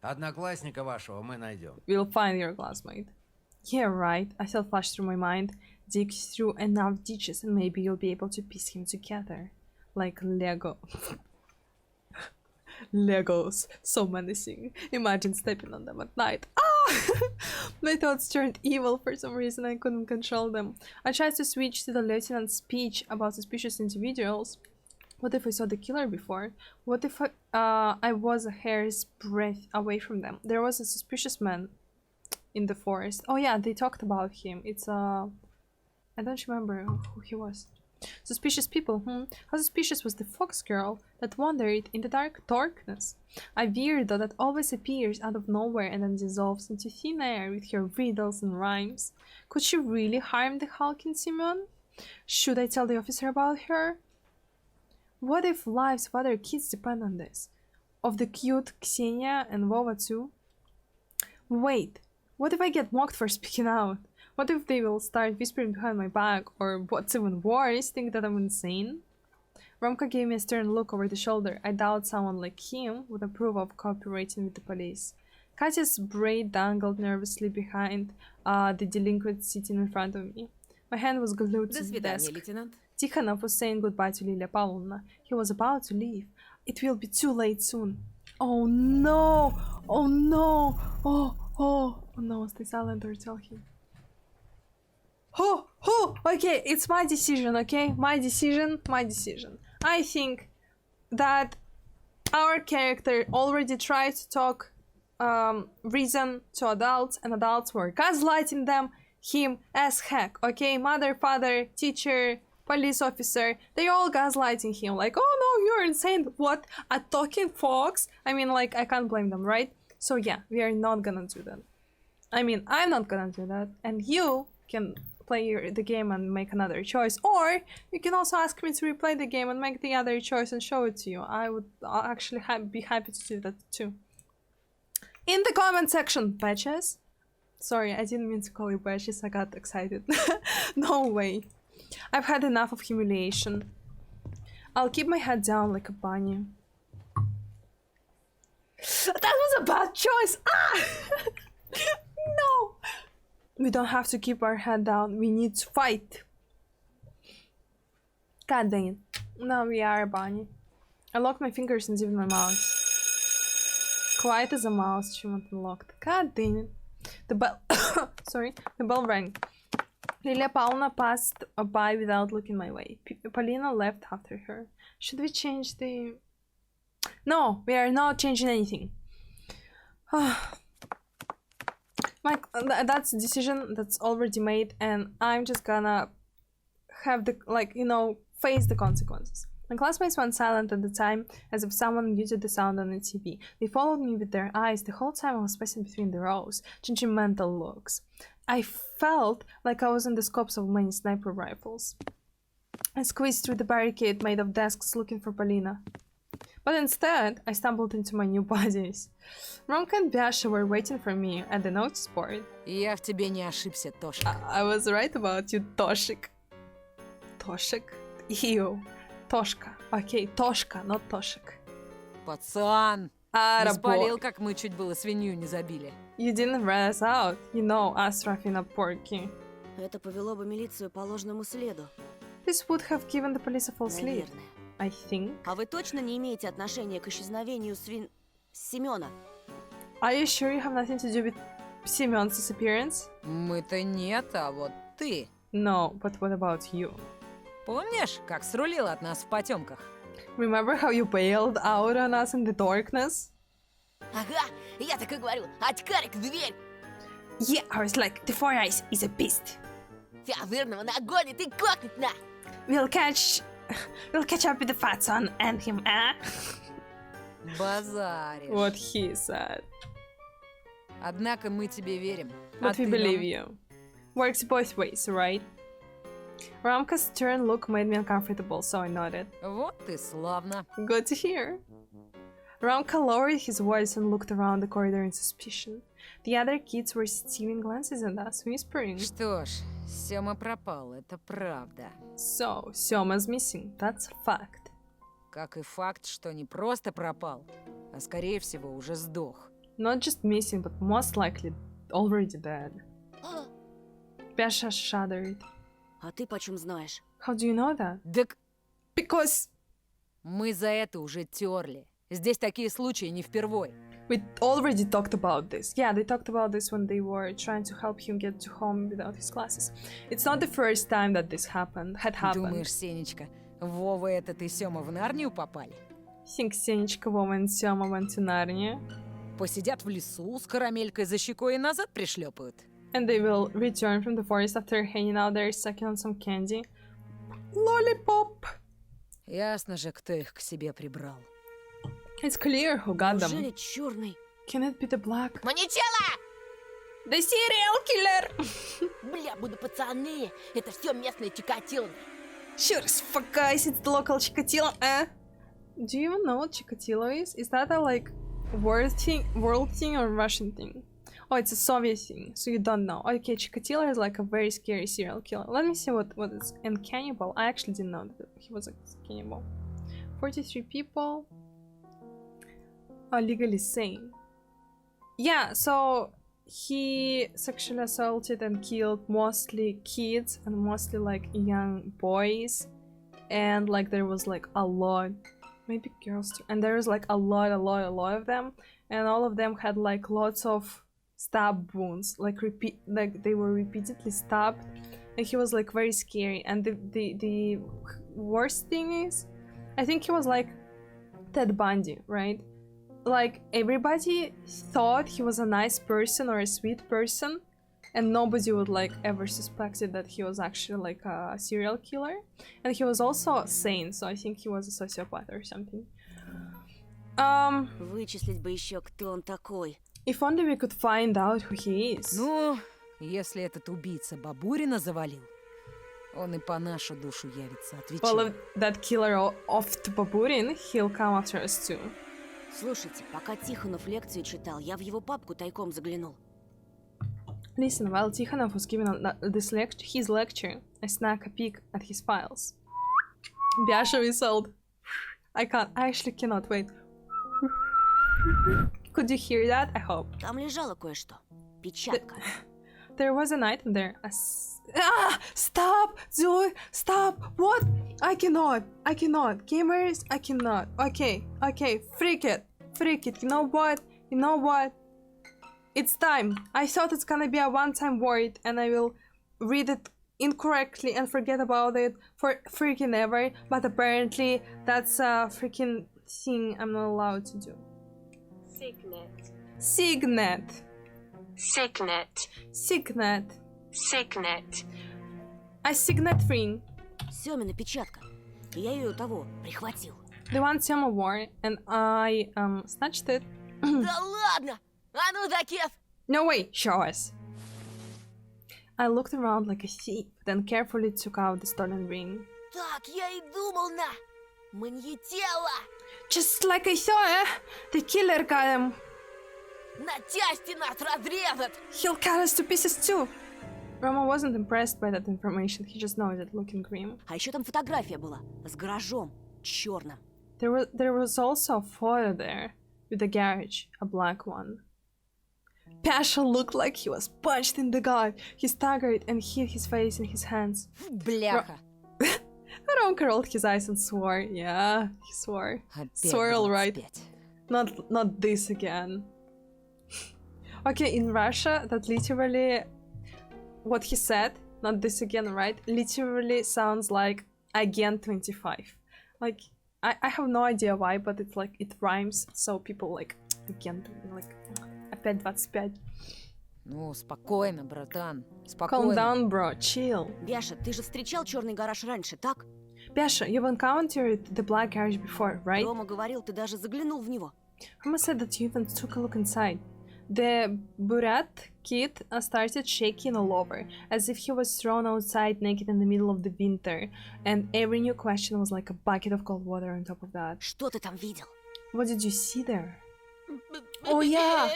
Одноклассника вашего мы найдем. we'll find your classmate. Yeah, right. A thought flashed through my mind. Dig through enough ditches and maybe you'll be able to piece him together. Like Lego. Legos. So menacing. Imagine stepping on them at night. Ah! My thoughts turned evil for some reason. I couldn't control them. I tried to switch to the lieutenant's speech about suspicious individuals. What if I saw the killer before? What if I was a hair's breadth away from them? There was a suspicious man in the forest. Oh yeah, they talked about him. It's I don't remember who he was. Suspicious people, How suspicious was the fox girl that wandered in the darkness? A weirdo that always appears out of nowhere and then dissolves into thin air with her riddles and rhymes. Could she really harm the hulking Simeon? Should I tell the officer about her? What if lives of other kids depend on this? Of the cute Ksenia and Vova too? Wait, what if I get mocked for speaking out? What if they will start whispering behind my back, or what's even worse, think that I'm insane? Romka gave me a stern look over the shoulder. I doubt someone like him would approve of cooperating with the police. Katya's braid dangled nervously behind the delinquent sitting in front of me. My hand was glued До to the свидания, desk. лейтенант. Tikhonov was saying goodbye to Lilia Pavlovna. He was about to leave. It will be too late soon. Oh no! Oh no! Oh no, stay silent or tell him. Okay, it's my decision, okay? My decision. I think that our character already tried to talk reason to adults, and adults were gaslighting him as heck, okay? Mother, father, teacher, police officer, they all gaslighting him, like, oh no, you're insane, what, a talking fox? I mean, like, I can't blame them, right? So yeah, we are not gonna do that. I mean, I'm not gonna do that, and you can play the game and make another choice, or you can also ask me to replay the game and make the other choice and show it to you. I would actually be happy to do that too. In the comment section, bitches. Sorry, I didn't mean to call you bitches, I got excited. No way. I've had enough of humiliation. I'll keep my head down like a bunny. That was a bad choice! Ah! No! We don't have to keep our head down, we need to fight. God dang it. Now we are a bunny. I locked my fingers and zipped my mouth. Quiet as a mouse, she went unlocked. God dang it. The bell sorry, the bell rang. Lilia Paulna passed by without looking my way. Polina left after her. Should we change the... No, we are not changing anything. That's a decision that's already made, and I'm just gonna have the, like, you know, face the consequences. My classmates went silent at the time, as if someone muted the sound on the TV. They followed me with their eyes the whole time I was passing between the rows, judgmental looks. I felt like I was in the scopes of many sniper rifles. I squeezed through the barricade made of desks looking for Polina. But instead, I stumbled into my new buddies. Romka and Biasha were waiting for me at the notice board. Я в тебе не ошибся, Тошик. I was right about you, Toshik. Toshik. Ew. Toshka. Okay, Toshka, not Toshik. Пацан, не Attaboy. спалил, как мы чуть было свинью не забили. You didn't rat us out. You know us roughing up Porky. Это повело бы милицию по ложному следу. This would have given the police a false lead, Наверное. I think. А вы точно не имеете отношения к исчезновению Семена? Are you sure you have nothing to do with Simeon's disappearance? Мы-то нет, а вот ты. No, but what about you? Помнишь, как срулил от нас в потемках? Remember how you bailed out on us in the darkness? Ага, я так и говорю. Очкарик, дверь! Yeah, I was like, the Four Eyes is a beast. Тебя жирного нагонит и кокнет на! We'll catch up with the fat son and him, eh? Базаришь. What he said. Однако мы тебе верим. But we ты believe нам? you. Works both ways, right? Ramka's stern look made me uncomfortable, so I nodded. Вот ты славно. Good to hear. Ramka lowered his voice and looked around the corridor in suspicion. The other kids were stealing glances at us, whispering. Что ж, Сёма пропал, это правда. So, Syoma's missing. That's a fact. Как и факт, что не просто пропал, а скорее всего уже сдох. Not just missing, but most likely already dead. Pesha shuddered. А ты почем знаешь? How do you know that? Так Because мы за это уже терли. Здесь такие случаи не впервой. we already talked about this. Yeah, they talked about this when they were trying to help him get to home without his classes. It's not the first time that this happened. Думаешь, Сенечка, Вова этот и Сёма в Нарнию попали? Think Senechka, Vova, and Syoma went to Narnia, Посидят в лесу с карамелькой за щекой и назад пришлепают. and they will return from the forest after hanging out there sucking on some candy. Lollipop! Ясно же, кто их к себе прибрал. It's clear who got them. Неужели черный? Can it be the black? Маничела! The serial killer! Бля, буду пацаны! Это все местные Чикатило. Sure as fuck, guys, it's the local Chikatilo, eh? Do you even know what Chikatilo is? Is that a, like, world thing or Russian thing? Oh, it's a Soviet thing, so you don't know. Okay, Chikatilo is like a very scary serial killer. Let me see what is... And cannibal. I actually didn't know that he was a cannibal. 43 people are legally sane. Yeah, so he sexually assaulted and killed mostly kids and mostly like young boys, and like there was like a lot, maybe girls too, and there was like a lot of them, and all of them had like lots of stab wounds, like they were repeatedly stabbed, and he was like very scary. And the worst thing is, I think he was like Ted Bundy, right? Like everybody thought he was a nice person or a sweet person, and nobody would like ever suspected that he was actually like a serial killer. And he was also sane, so I think he was a sociopath or something. Вычислить бы еще, кто он такой. If only we could find out who he is. Ну, если этот убийца Бабурина завалил, он и по нашу душу явится, Well, отвечаю. if that killer of Baburin, he'll come after us too. Слушайте, пока Тихонов лекцию читал, я в его папку тайком заглянул. Listen, while Tikhonov was giving his lecture, I snuck a peek at his files. Biasha whistled. I actually cannot wait. Could you hear that? I hope. Там лежало кое-что. Печатка. There was an item there. Stop! Zoe! Stop! What? I cannot! Gamers, I cannot. Okay. Freak it. You know what? It's time. I thought it's gonna be a one-time word and I will read it incorrectly and forget about it for freaking ever, but apparently that's a freaking thing I'm not allowed to do. Signet. A signet ring. Семина печатка. Я ее того прихватил. The one Sema wore, and I snatched it. Да ладно! А ну, Закес! No way, show us. I looked around like a thief, then carefully took out the stolen ring. Так, я и думал на... Маньетела! Just like I saw, the killer got him. На части нас разрезат! He'll cut us to pieces too. Roma wasn't impressed by that information, he just noted, looking grim. А еще там фотография была с гаражом черным. There was also a photo there with a garage, a black one. Pasha looked like he was punched in the gut. He staggered and hid his face in his hands. Бляха. Ромка rolled his eyes and swore. Yeah, he swore. Опять Swore all right. 25. Not this again. Okay, in Russia, that literally, what he said, not this again, right? Literally sounds like again 25. Like, I have no idea why, but it's like, it rhymes, so people like, again, like, опять 25. Ну, спокойно, братан. Calm Спокойно. down, bro, chill. Бяша, ты же встречал черный гараж раньше, так? Pasha, you've encountered the black garage before, right? Рома говорил, ты даже заглянул в него. Roma said that you even took a look inside. The Burat kid started shaking all over, as if he was thrown outside naked in the middle of the winter, and every new question was like a bucket of cold water on top of that. Что ты там видел? What did you see there? Oh yeah!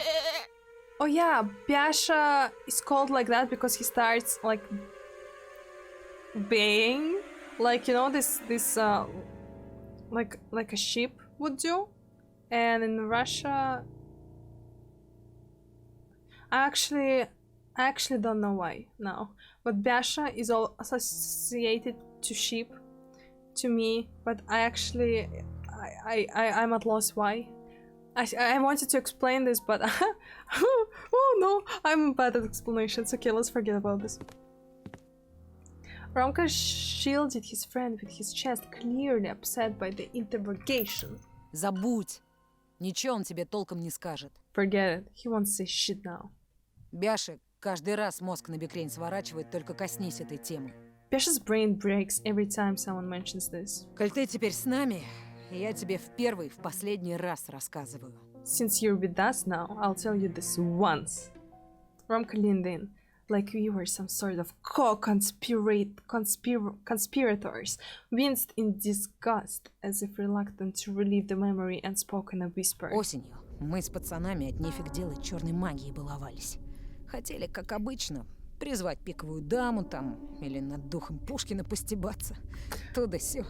Oh yeah, Pasha is called like that because he starts like baying, like, you know, this like a sheep would do. And in Russia, I actually don't know why now, but Basha is all associated to sheep to me, but I'm at loss why. I wanted to explain this, but oh no, I'm bad at explanations. Okay, let's forget about this. Romka shielded his friend with his chest, clearly upset by the interrogation. Забудь. Ничего он тебе толком не скажет. Forget it, he won't say shit now. Бяше каждый раз мозг на бекрень сворачивает, только коснись этой темы. Basha's brain breaks every time someone mentions this. Коль ты теперь с нами, я тебе в первый, в последний раз рассказываю. Since you're with us now, I'll tell you this once. Romka leaned in, like we were some sort of conspirators, winced in disgust, as if reluctant to relieve the memory, and spoke in a whisper. Осенью мы с пацанами от нефиг делать черной магией баловались. Хотели, как обычно, призвать пиковую даму там, или над духом Пушкина постебаться. То да сё.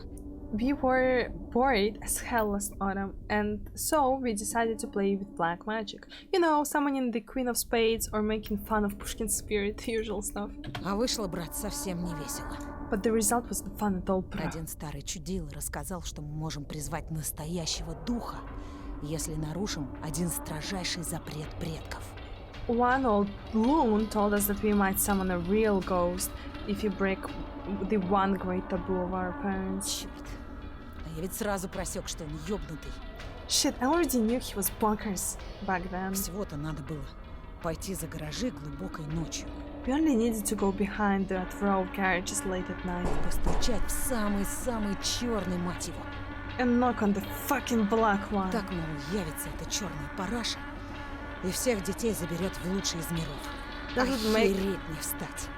We were bored as hell last autumn, and so we decided to play with black magic. You know, summoning the Queen of Spades or making fun of Pushkin's spirit, the usual stuff. А вышло, брат, совсем не весело. But the result wasn't fun at all, bro. Один старый чудило рассказал, что мы можем призвать настоящего духа, если нарушим один строжайший запрет предков. One old loon told us that we might summon a real ghost if we break the one great taboo of our parents. Черт. А я ведь сразу просек, что он ёбнутый. Shit, I already knew he was bonkers back then. Всего-то надо было пойти за гаражи глубокой ночью, We only needed to go behind that row of garages late at night постучать в самый-самый черный, мать его. and knock on the fucking black one. Так, мол, явится эта черная параша и всех детей заберет в лучший из миров. That would make- Охереть не встать.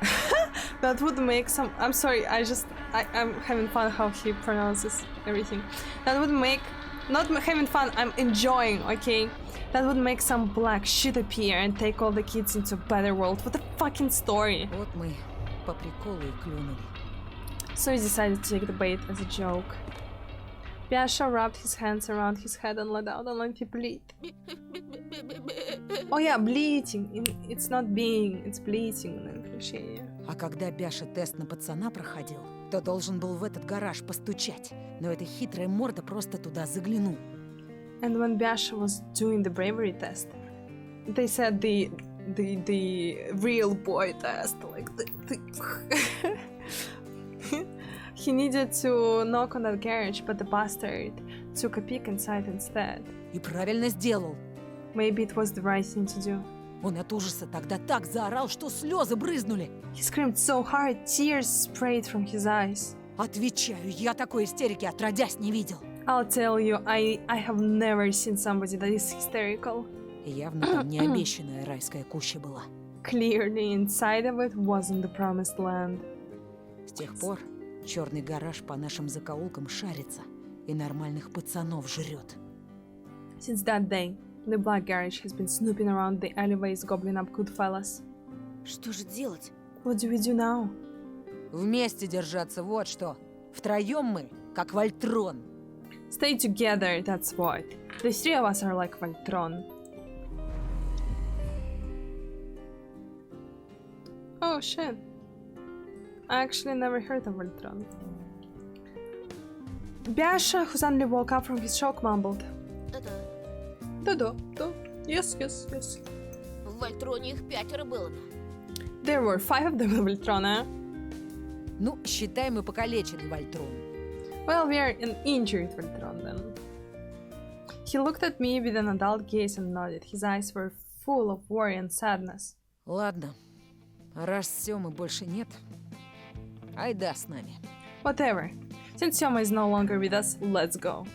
That would make some. I'm sorry, I'm having fun how he pronounces everything. That would make. Not having fun, I'm enjoying, okay? That would make some black shit appear and take all the kids into a better world. What a fucking story. Вот мы по приколу и клюнули. So he decided to take the bait as a joke. Pasha rubbed his hands around his head and let out a lengthy bleat. Oh yeah, bleating. It's not being, it's bleating in English. Yeah. А когда Бяша тест на пацана проходил, то должен был в этот гараж постучать. Но эта хитрая морда просто туда заглянул. And when Basha was doing the bravery test, they said the real boy test, like he needed to knock on that garage, but the bastard took a peek inside instead. И правильно сделал. Maybe it was the right thing to do. Он от ужаса тогда так заорал, что слезы брызнули. He screamed so hard, tears sprayed from his eyes. Отвечаю, я такой истерики отродясь не видел. I'll tell you, I have never seen somebody that is hysterical. И явно там не обещанная райская куща была. Clearly, inside of it wasn't the promised land. С тех пор черный гараж по нашим закоулкам шарится и нормальных пацанов жрет. Since that day, the black garage has been snooping around the alleyways, gobbling up good fellas. Что же делать? What do we do now? Вместе держаться, вот что. Втроем мы, как Вольтрон. Stay together, that's what. The three of us are like Voltron. Oh shit. I actually never heard of Voltron. Biasha, who suddenly woke up from his shock, mumbled. Да-да. Da. Yes. В Вольтроне их 5 было. There were 5 of them in Voltron, eh? Ну, считай, мы покалечили Вольтрон. Well, we are an injured Voltron then. He looked at me with an adult gaze and nodded. His eyes were full of worry and sadness. Ладно, раз Сёмы больше нет, айда с нами. Whatever. Since Soma is no longer with us, let's go.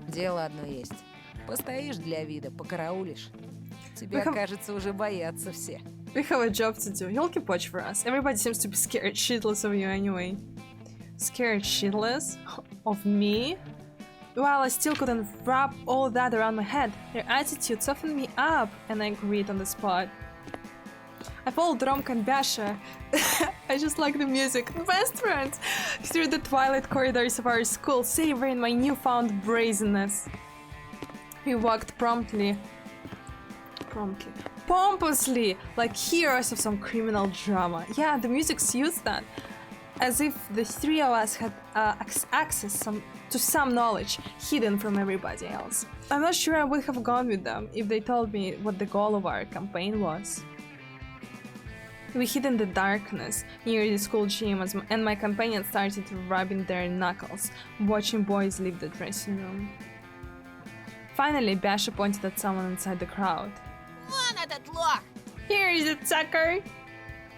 Дело одно есть. Постоишь для вида, покараулишь. Тебя, кажется, уже боятся все. We have a job to do. You'll keep watch for us. Everybody seems to be scared shitless of you anyway. Scared shitless? Of me? Well, I still couldn't wrap all that around my head. Their attitude softened me up, and I agreed on the spot. I followed Romka and Basha. I just like the music. Best friends! Through the twilight corridors of our school, savoring my newfound brazenness. We walked pompously, like heroes of some criminal drama. Yeah, the music suits that. As if the three of us had access to some knowledge hidden from everybody else. I'm not sure I would have gone with them if they told me what the goal of our campaign was. We hid in the darkness near the school gym and my companions started rubbing their knuckles, watching boys leave the dressing room. Finally, Basha pointed at someone inside the crowd. Вон этот лох! Here is it, sucker!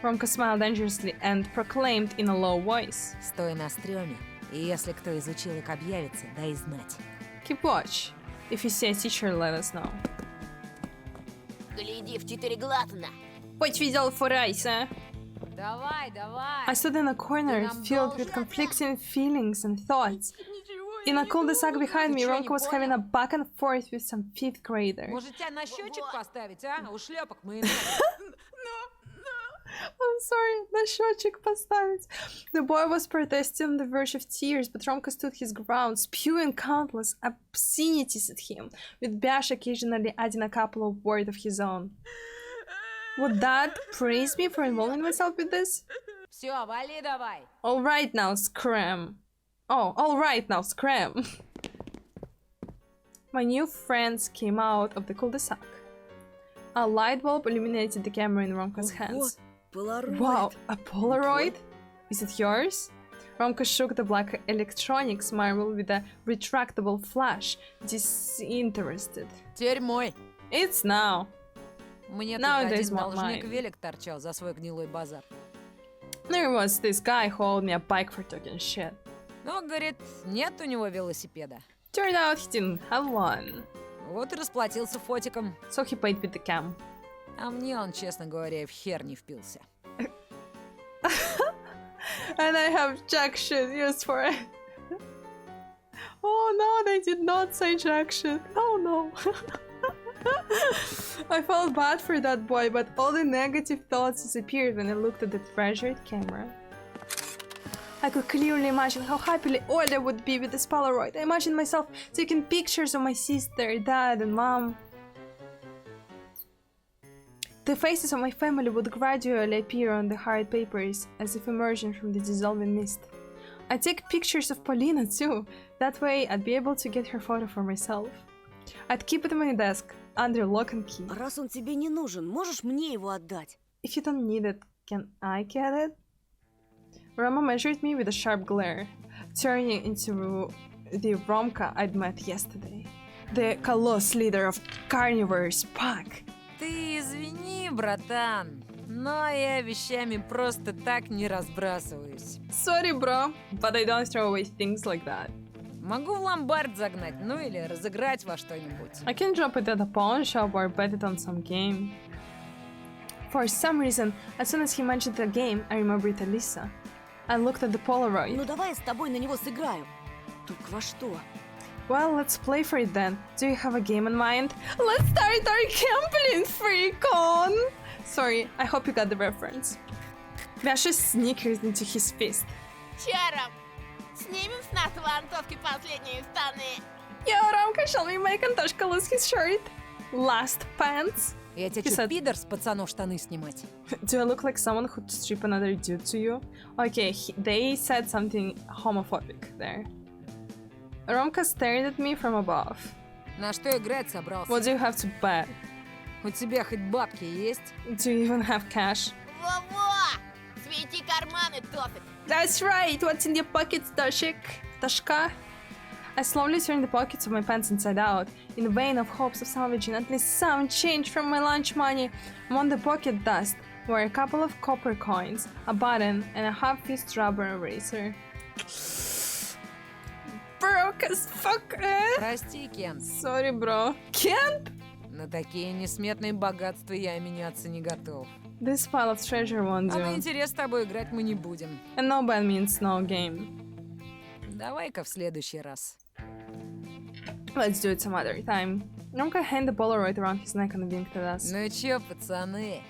Romka smiled dangerously and proclaimed in a low voice. Стой на стрёме, и если кто из училок объявится, дай знать. Keep watch. If you see a teacher, let us know. Гляди в 4 глаза. What видел Фурайса? Давай. I stood in a corner filled with conflicting feelings and thoughts. In a cul-de-sac behind me, Romka was having a back and forth with some 5th grader. Может, тебя на счетчик поставить, а? У шлепок мы I'm sorry, на счетчик поставить. The boy was protesting on the verge of tears, but Romka stood his ground, spewing countless obscenities at him, with Bash occasionally adding a couple of words of his own. Would Dad praise me for involving myself with this? Всё, вали давай. Alright now, scram. My new friends came out of the cul-de-sac. A light bulb illuminated the camera in Romka's hands. Polaroid. Wow, a Polaroid? Is it yours? Romka shook the black electronics marble with a retractable flash, disinterested. Теперь мой. It's now. Мне тут Nowadays один должник mine. велик торчал за свой гнилой базар. There was this guy who owed me a bike for talking shit. Но, говорит, нет у него велосипеда. Turned out he didn't have one. Вот и расплатился фотиком. So he paid with the cam. А мне он, честно говоря, в хер не впился. And I have jack shit used for it. Oh no, they did not say jack shit. Oh no. I felt bad for that boy, but all the negative thoughts disappeared when I looked at the treasured camera. I could clearly imagine how happily old I would be with this Polaroid. I imagined myself taking pictures of my sister, dad, and mom. The faces of my family would gradually appear on the hard papers, as if emerging from the dissolving mist. I'd take pictures of Paulina too. That way, I'd be able to get her photo for myself. I'd keep it on my desk, under lock and key. Раз он тебе не нужен, можешь мне его отдать? If you don't need it, can I get it? Rama measured me with a sharp glare, turning into the Romka I'd met yesterday. The coloss leader of carnivores pack. Ты извини, братан, но я вещами просто так не разбрасываюсь. Sorry, bro, but I don't throw away things like that. Могу в ломбард загнать, ну или разыграть во что-нибудь. I can drop it at a pawn shop or bet it on some game. For some reason, as soon as he mentioned the game, I remembered Alisa. I looked at the Polaroid. Ну давай я с тобой на него сыграю. Только во что? Well, let's play for it then. Do you have a game in mind? Let's start our campaign, freakon! Sorry, I hope you got the reference. Dashes sneakers into his fist. Чаром! Снимем с нас лантовки последние штаны. Yo, Romka, shall we make Antoshka lose his shirt? Last pants? Я тебе He что, said- пидор с пацанов штаны снимать? Do I look like someone who'd strip another dude to you? Okay, they said something homophobic there. Romka stared at me from above. На что играть собрался? What do you have to bet? У тебя хоть бабки есть? Do you even have cash? Во-во! Свети карманы, Тофик. That's right! What's in your pockets, Toshik? Toshka? I slowly turned the pockets of my pants inside out, in a vain of hopes of salvaging at least some change from my lunch money. Among the pocket dust were a couple of copper coins, a button, and a half-used rubber eraser. Broke as fuck, eh? Прости, Кен. Sorry, bro. Can't? На такие несметные богатства я меняться не готов. This pile of treasure won't А на do. интерес с тобой играть мы не будем. And no bet means no game. Давай-ка в следующий раз. Let's do it some other time. Romka handed the Polaroid around his neck and winked at us. Ну чё, пацаны,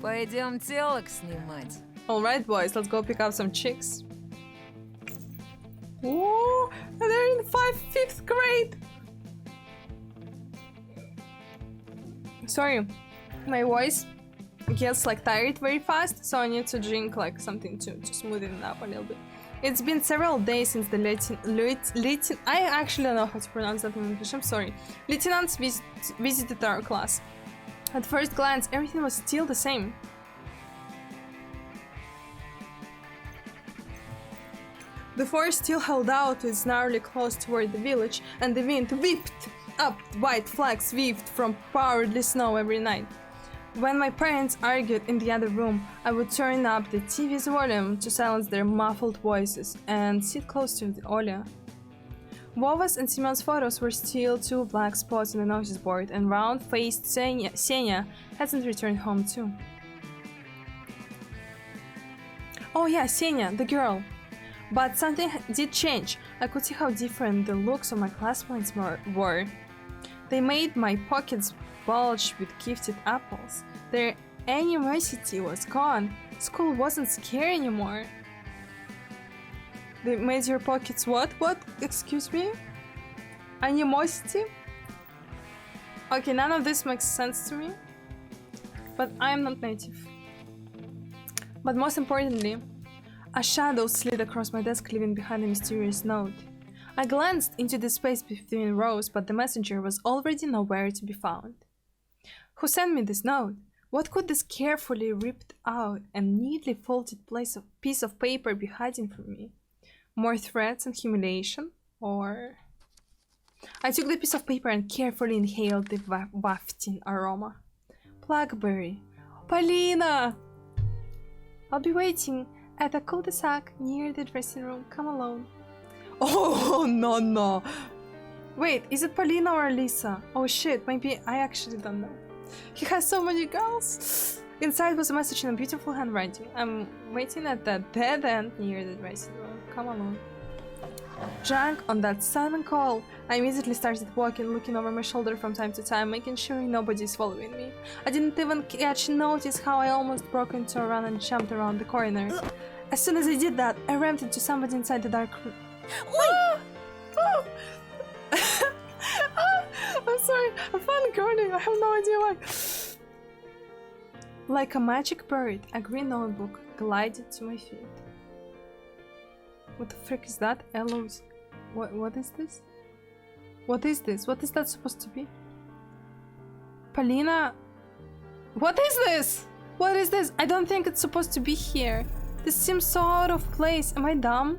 пойдем телок снимать? Alright, boys, let's go pick up some chicks. Whoa, they're in 5th grade! Sorry, my voice gets like tired very fast, so I need to drink like something to smoothen it up a little bit. It's been several days since the I actually don't know how to pronounce that in English, I'm sorry. Lieutenants visited our class. At first glance, everything was still the same. The forest still held out with its gnarly claws toward the village, and the wind whipped up white flags weaved from powdery snow every night. When my parents argued in the other room, I would turn up the TV's volume to silence their muffled voices and sit close to Olia. Vova's and Simon's photos were still two black spots on the notice board, and round-faced Senya hasn't returned home too. Oh yeah, Senya, the girl. But something did change. I could see how different the looks of my classmates were. They made my pockets bulge with gifted apples. Their animosity was gone. School wasn't scary anymore. They made your pockets what? What? Excuse me? Animosity? Okay, none of this makes sense to me. But I'm not native. But most importantly, a shadow slid across my desk, leaving behind a mysterious note. I glanced into the space between rows, but the messenger was already nowhere to be found. Who sent me this note? What could this carefully ripped out and neatly folded piece of paper be hiding from me? More threats and humiliation? Or... I took the piece of paper and carefully inhaled the wafting aroma. Blackberry. Polina! I'll be waiting at a cul-de-sac near the dressing room. Come alone. Oh, no. Wait, is it Polina or Lisa? Oh shit, maybe I actually don't know. He has so many girls. Inside was a message in a beautiful handwriting. I'm waiting at that dead end near the dressing room. Come along. Drunk on that sudden call, I immediately started walking, looking over my shoulder from time to time, making sure nobody's following me. I didn't even notice how I almost broke into a run and jumped around the corner. As soon as I did that, I rammed into somebody inside the dark room. Oh! I'm sorry, I'm fangirling, I have no idea why. Like a magic bird, a green notebook glided to my feet. What the frick is that? Ellows. What is this? What is this? What is that supposed to be? Polina? What is this? What is this? I don't think it's supposed to be here. This seems so out of place. Am I dumb?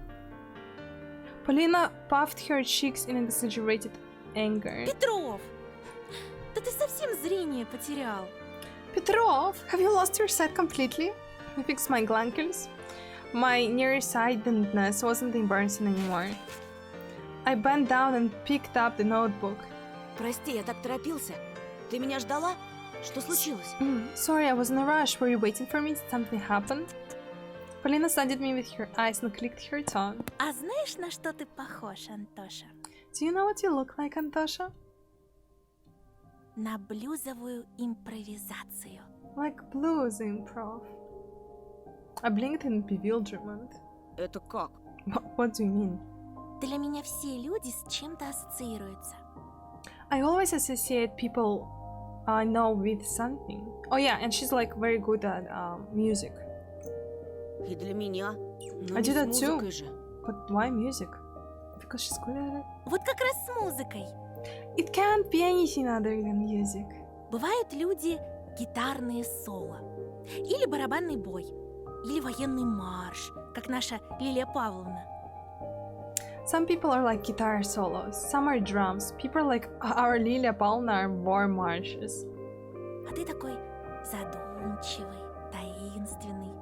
Polina puffed her cheeks in exaggerated anger. Петров! Да ты совсем зрение потерял. Petrov, have you lost your sight completely? I fixed my glances. My nearsightedness wasn't embarrassing anymore. I bent down and picked up the notebook. Прости, я так торопился. Ты меня ждала? Что случилось? Sorry, I was in a rush. Were you waiting for me? Did something happen? Polina studied me with her eyes and clicked her tongue. А знаешь, на что ты похож, Антоша? Do you know what you look like, Antosha? На блюзовую импровизацию. Like blues improv. I blinked in bewilderment. Это как? What do you mean? Для меня все люди с чем-то ассоциируются. I always associate people I know with something. Oh yeah, and she's like very good at music. И для меня. Но I не do с that too. музыкой же. But why music? Because she's good at it? Вот как раз с музыкой. It can't be anything other than music. Бывают люди гитарные соло. Или барабанный бой. Или военный марш, как наша Лилия Павловна. Some people are like guitar solos, some are drums. People like our Lilia Pavlovna are war marches. А ты такой задумчивый, таинственный,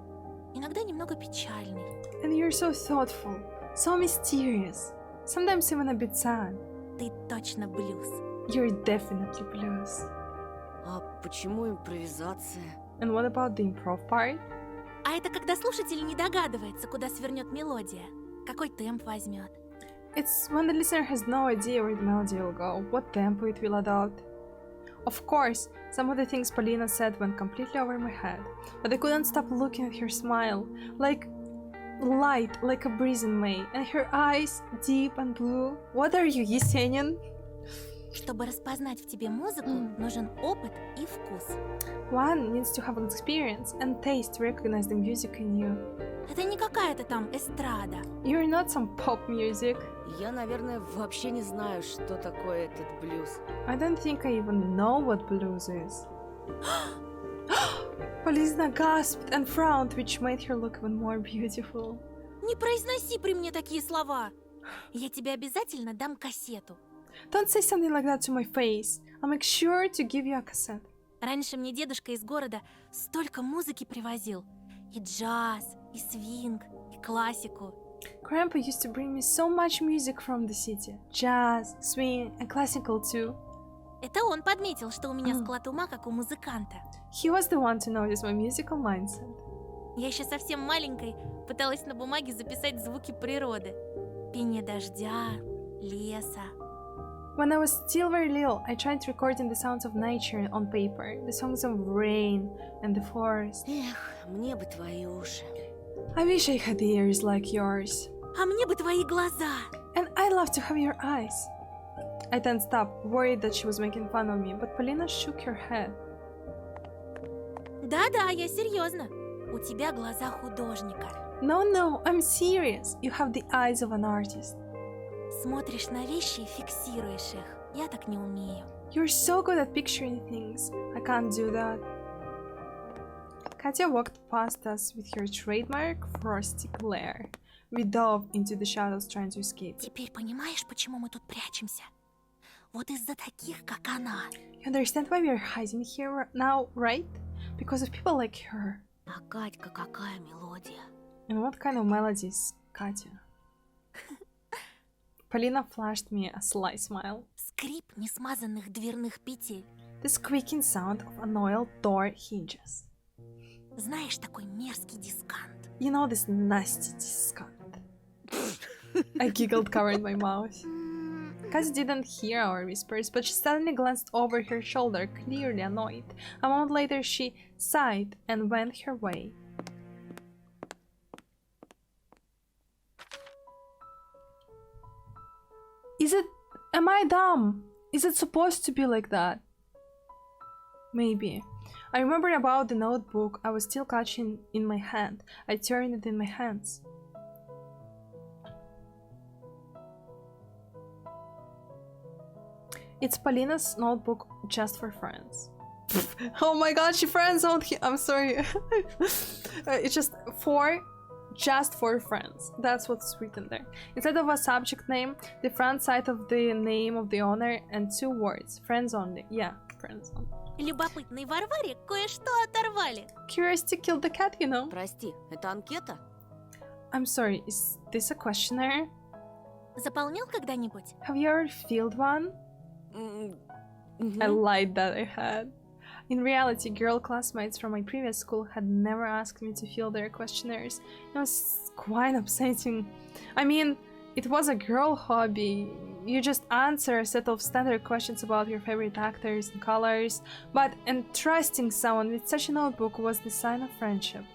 иногда немного печальный. And you're so thoughtful, so mysterious, sometimes even a bit sad. Ты точно блюз. You're definitely blues. А почему импровизация? And what about the improv part? А это когда слушатель не догадывается, куда свернет мелодия, какой темп возьмет. It's when the listener has no idea where the melody will go, what tempo it will adopt. Of course, some of the things Polina said went completely over my head, but I couldn't stop looking at her smile, like light, like a breeze in May, and her eyes, deep and blue. What are you, Yesenin? Чтобы распознать в тебе музыку, нужен опыт и вкус. One needs to have an experience and taste to recognize the music in you. Это не какая-то там эстрада. You're not some pop music. Я, наверное, вообще не знаю, что такое этот блюз. I don't think I even know what blues is. Polina gasped and frowned, which made her look even more beautiful. Не произноси при мне такие слова. Я тебе обязательно дам кассету. Don't say something like that to my face. I'll make sure to give you a cassette. Раньше мне дедушка из города столько музыки привозил. И джаз, и свинг, и классику. Grandpa used to bring me so much music from the city. Jazz, swing, and classical too. Это он подметил, что у меня склад ума, как у музыканта. He was the one to notice my musical mindset. Я еще совсем маленькой пыталась на бумаге записать звуки природы. Пение дождя, леса. When I was still very little, I tried recording the sounds of nature on paper, the songs of rain and the forest. Эх, мне бы твои уши. I wish I had ears like yours. А мне бы твои глаза. And I'd love to have your eyes. I tensed up, worried that she was making fun of me, but Polina shook her head. Да-да, я серьезно. У тебя глаза художника. No, I'm serious. You have the eyes of an artist. Смотришь на вещи и фиксируешь их. Я так не умею. You're so good at picturing things. I can't do that. Katya walked past us with her trademark frosty glare. We dove into the shadows trying to escape. Теперь понимаешь, почему мы тут прячемся? Вот из-за таких, как она. You understand why we are hiding here now, right? Because of people like her. А Катька какая мелодия? And what kind of melodies, Katya? Polina flashed me a sly smile. Скрип несмазанных дверных петель. The squeaking sound of unoiled door hinges. Знаешь, такой мерзкий дискант. You know this nasty discount. I giggled, covering my mouth. Katya didn't hear our whispers, but she suddenly glanced over her shoulder, clearly annoyed. A moment later, she sighed and went her way. Am I dumb? Is it supposed to be like that? Maybe. I remember about the notebook I was still clutching in my hand. I turned it in my hands. It's Polina's notebook just for friends. Oh my god, she friend-zoned him. I'm sorry. It's just for friends. That's what's written there. Instead of a subject name, the front side of the name of the owner and two words. Friends only. Yeah, friends only. Любопытной Варваре кое-что оторвали. Curiosity killed the cat, you know. Прости, это анкета? I'm sorry, is this a questionnaire? Заполнял когда-нибудь? Have you ever filled one? I lied that I had. In reality, girl classmates from my previous school had never asked me to fill their questionnaires. It was quite upsetting. I mean, it was a girl hobby. You just answer a set of standard questions about your favorite actors and colors, but entrusting someone with such a notebook was the sign of friendship.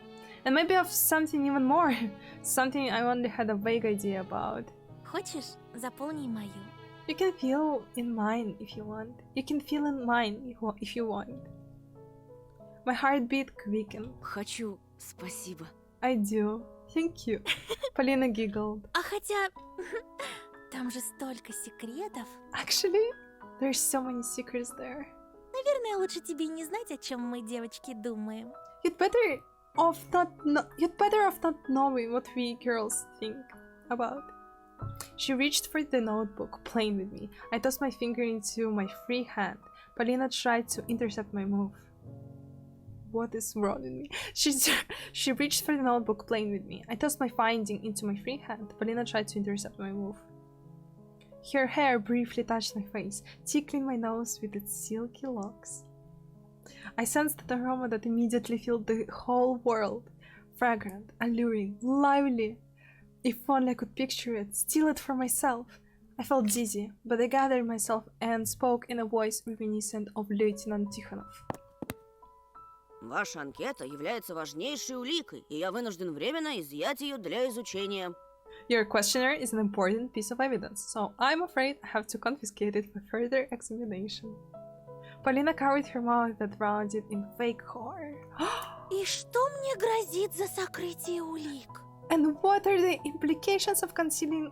And maybe of something even more. Something I only had a vague idea about. Хочешь, заполни мою? You can feel in mine if you want. You can feel in mine if you want. My heartbeat quickened. Хочу, спасибо. I do. Thank you. Полина giggled. А хотя... Там же столько секретов. Actually, there's so many secrets there. Наверное, лучше тебе не знать, о чем мы, девочки, думаем. You'd better off not knowing what we girls think about. She reached for the notebook, playing with me. I tossed my finger into my free hand. Polina tried to intercept my move. What is wrong with me? She reached for the notebook, playing with me. I tossed my finding into my free hand. Polina tried to intercept my move. Her hair briefly touched my face, tickling my nose with its silky locks. I sensed an aroma that immediately filled the whole world. Fragrant, alluring, lively. If only I could picture it, steal it for myself. I felt dizzy, but I gathered myself and spoke in a voice reminiscent of Lieutenant Tikhonov. Ваша анкета является важнейшей уликой, и я вынужден временно изъять ее для изучения. Your questionnaire is an important piece of evidence, so I'm afraid I have to confiscate it for further examination. Polina covered her mouth that rounded in fake horror. И что мне грозит за сокрытие улик? And what are the implications of concealing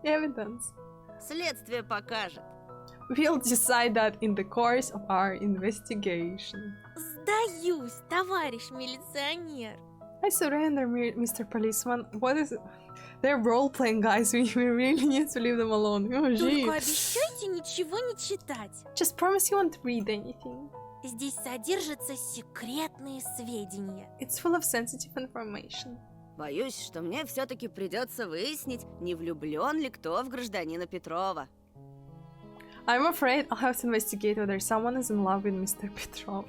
evidence? Следствие покажет. We'll decide that in the course of our investigation. Сдаюсь, товарищ милиционер. I surrender, Mr. Policeman. What is it? They're role-playing, guys. We really need to leave them alone. Oh, Только gee. обещайте ничего не читать. Just promise you won't read anything. Здесь содержатся секретные сведения. It's full of sensitive information. Боюсь, что мне все-таки придется выяснить, не влюблен ли кто в гражданина Петрова. I'm afraid I'll have to investigate whether someone is in love with Mr. Petrov.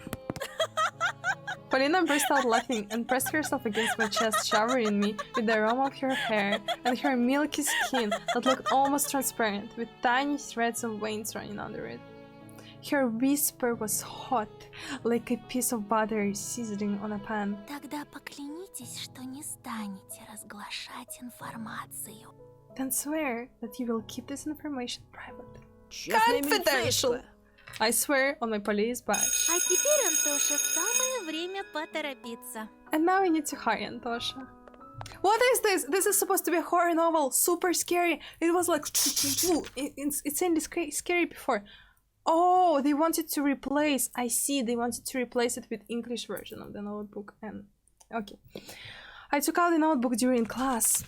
Polina burst out laughing and pressed herself against my chest, showering me with the aroma of her hair and her milky skin that looked almost transparent, with tiny threads of veins running under it. Her whisper was hot, like a piece of butter sizzling on a pan. Тогда поклянитесь, что не станете разглашать информацию. Then swear that you will keep this information private. Честная Confidential! милицейская. I swear on my police badge. А теперь, Антоша, самое время поторопиться. And now we need to hurry, Antosha. What is this? This is supposed to be a horror novel. Super scary. It was like it's insanely scary before. Oh, they wanted to replace. I see. They wanted to replace it with English version of the notebook. And okay, I took out the notebook during class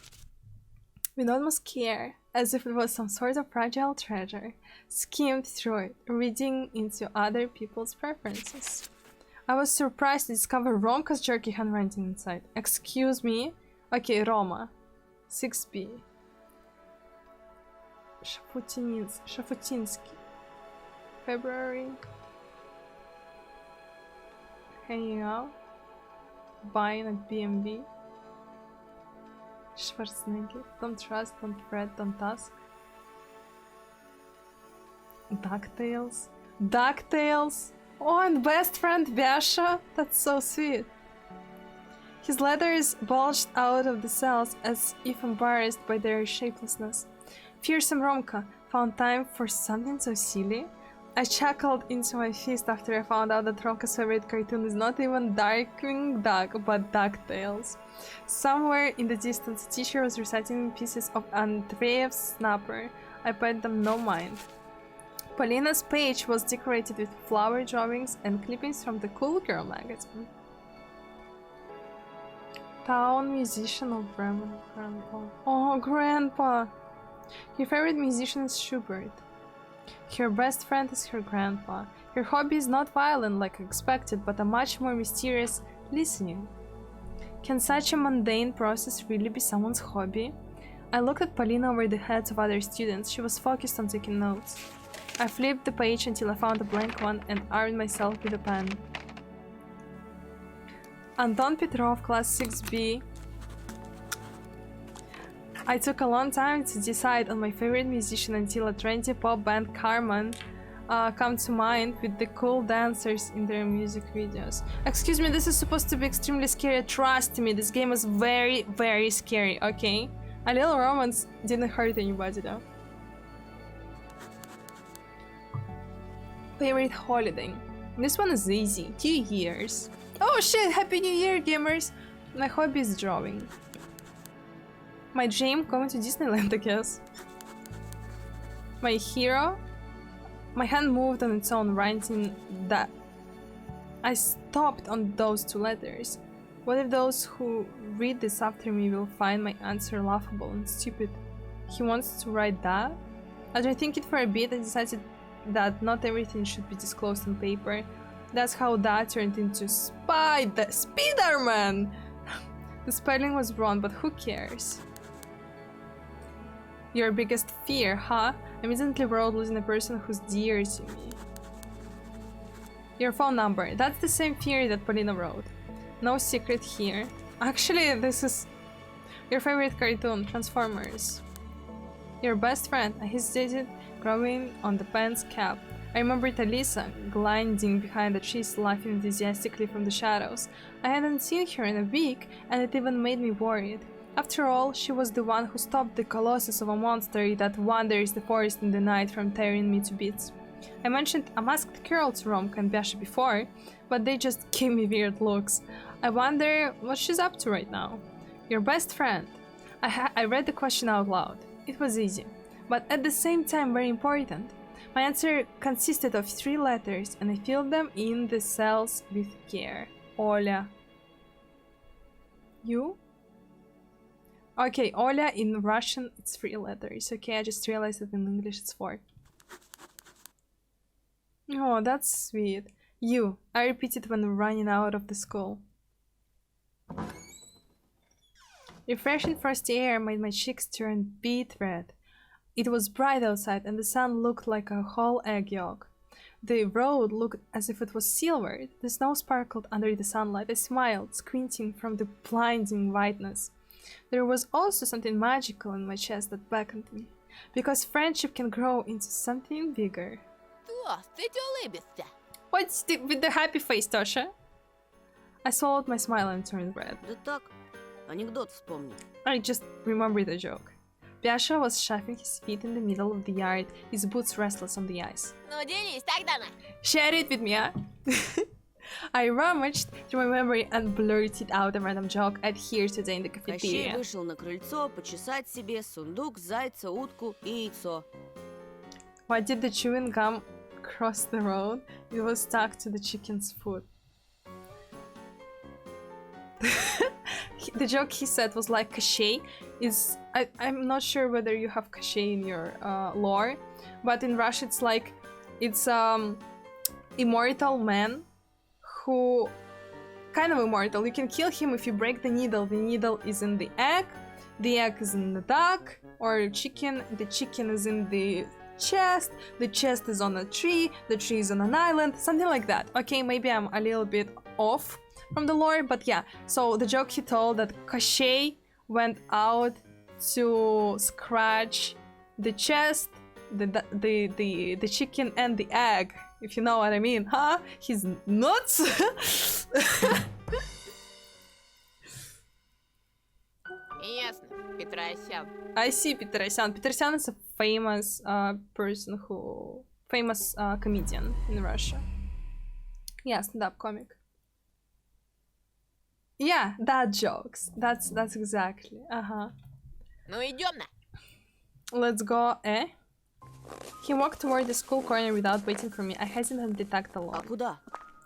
with almost care, as if it was some sort of fragile treasure. Skimmed through it, reading into other people's preferences. I was surprised to discover Romka's jerky handwriting inside. Excuse me? Okay, Roma. 6B. Shafutinsky. February. Hanging out. Buying at BMB. Schwarzenegger. Don't trust, don't fret, don't ask. DuckTales. DuckTales! Oh, and best friend Basha? That's so sweet. His letters bulged out of the cells as if embarrassed by their shapelessness. Fearsome Romka found time for something so silly? I chuckled into my fist after I found out that Romka's favorite cartoon is not even Darkwing Duck, but DuckTales. Somewhere in the distance, a teacher was reciting pieces of Andreev's Snapper. I paid them no mind. Polina's page was decorated with flower drawings and clippings from the Cool Girl magazine. Town musician of Bremen, Grandpa. Oh, Grandpa! Your favorite musician is Schubert. Her best friend is her grandpa. Her hobby is not violin like expected, but a much more mysterious listening. Can such a mundane process really be someone's hobby? I looked at Polina over the heads of other students. She was focused on taking notes. I flipped the page until I found a blank one and armed myself with a pen. Anton Petrov, class 6B. I took a long time to decide on my favorite musician until a trendy pop band Carmen come to mind with the cool dancers in their music videos. Excuse me, this is supposed to be extremely scary. Trust me, this game is very, very scary, okay? A little romance didn't hurt anybody though. Favorite holiday. This one is easy. 2 years. Oh shit, Happy New Year, gamers! My hobby is drawing. My dream, going to Disneyland, I guess. My hero? My hand moved on its own, writing that. I stopped on those 2 letters. What if those who read this after me will find my answer laughable and stupid? He wants to write that? After thinking for a bit, I decided that not everything should be disclosed on paper. That's how that turned into Spider-Man! The spelling was wrong, but who cares? Your biggest fear, huh? I instantly wrote losing a person who's dear to me. Your phone number. That's the same fear that Polina wrote. No secret here. Actually, this is your favorite cartoon, Transformers. Your best friend. I hesitated, grabbing on the pen's cap. I remembered Alisa, gliding behind the trees, laughing enthusiastically from the shadows. I hadn't seen her in a week, and it even made me worried. After all, she was the one who stopped the colossus of a monster that wanders the forest in the night from tearing me to bits. I mentioned a masked girl to Romka and Biasha before, but they just gave me weird looks. I wonder what she's up to right now. Your best friend. I read the question out loud. It was easy, but at the same time very important. My answer consisted of 3 letters, and I filled them in the cells with care. Oля. You? Okay, Oля in Russian it's 3 letters. Okay, I just realized that in English it's 4. Oh, that's sweet. You. I repeated when running out of the school. Refreshing frosty air made my cheeks turn beet red. It was bright outside and the sun looked like a whole egg yolk. The road looked as if it was silvered. The snow sparkled under the sunlight. I smiled, squinting from the blinding whiteness. There was also something magical in my chest that beckoned me, because friendship can grow into something bigger. What's with the happy face, Tosha? I swallowed my smile and turned red. Да так, анекдот вспомни. I just remembered the joke. Biasha was shuffling his feet in the middle of the yard, his boots restless on the ice. Ну, делись тогда на. Share it with me, huh? I rummaged through my memory and blurted out a random joke I'd hear today in the Кощей cafeteria. вышел на крыльцо почесать себе сундук, зайца, утку и яйцо. Why did the chewing gum cross the road? It was stuck to the chicken's foot. The joke he said was like cachet is... I'm not sure whether you have cachet in your lore, but in Russia it's like... It's immortal man who... Kind of immortal. You can kill him if you break the needle. The needle is in the egg is in the duck or chicken. The chicken is in the chest is on a tree, the tree is on an island, something like that. Okay, maybe I'm a little bit off from the lore, but yeah. So the joke he told that Kощей went out to scratch the chest, the chicken and the egg, if you know what I mean, huh? He's nuts. Ясно, Петросян. I see Petrosyan. Petrosyan is a famous famous comedian in Russia. Yeah, stand-up comic. Yeah, that jokes. That's exactly. Ну, идем на. Let's go, eh? He walked toward the school corner without waiting for me. I hesitantly tagged А along. куда?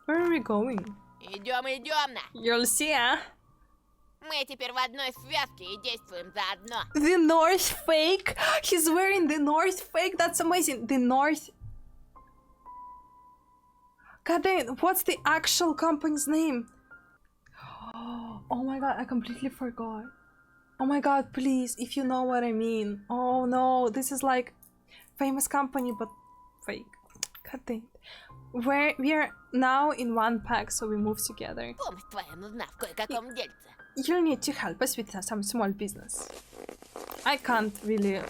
Where are we going? Идем на. You'll see, eh? Мы теперь в одной связке и действуем заодно. The North fake? He's wearing the North fake? That's amazing. The North... God damn it, what's the actual company's name? Oh my god, I completely forgot. Oh my god, please, if you know what I mean. Oh no, this is like famous company but fake. God damn it. We are now in one pack, so we move together. Помощь твоя нужна в кое-каком дельце. You'll need to help us with some small business. I can't really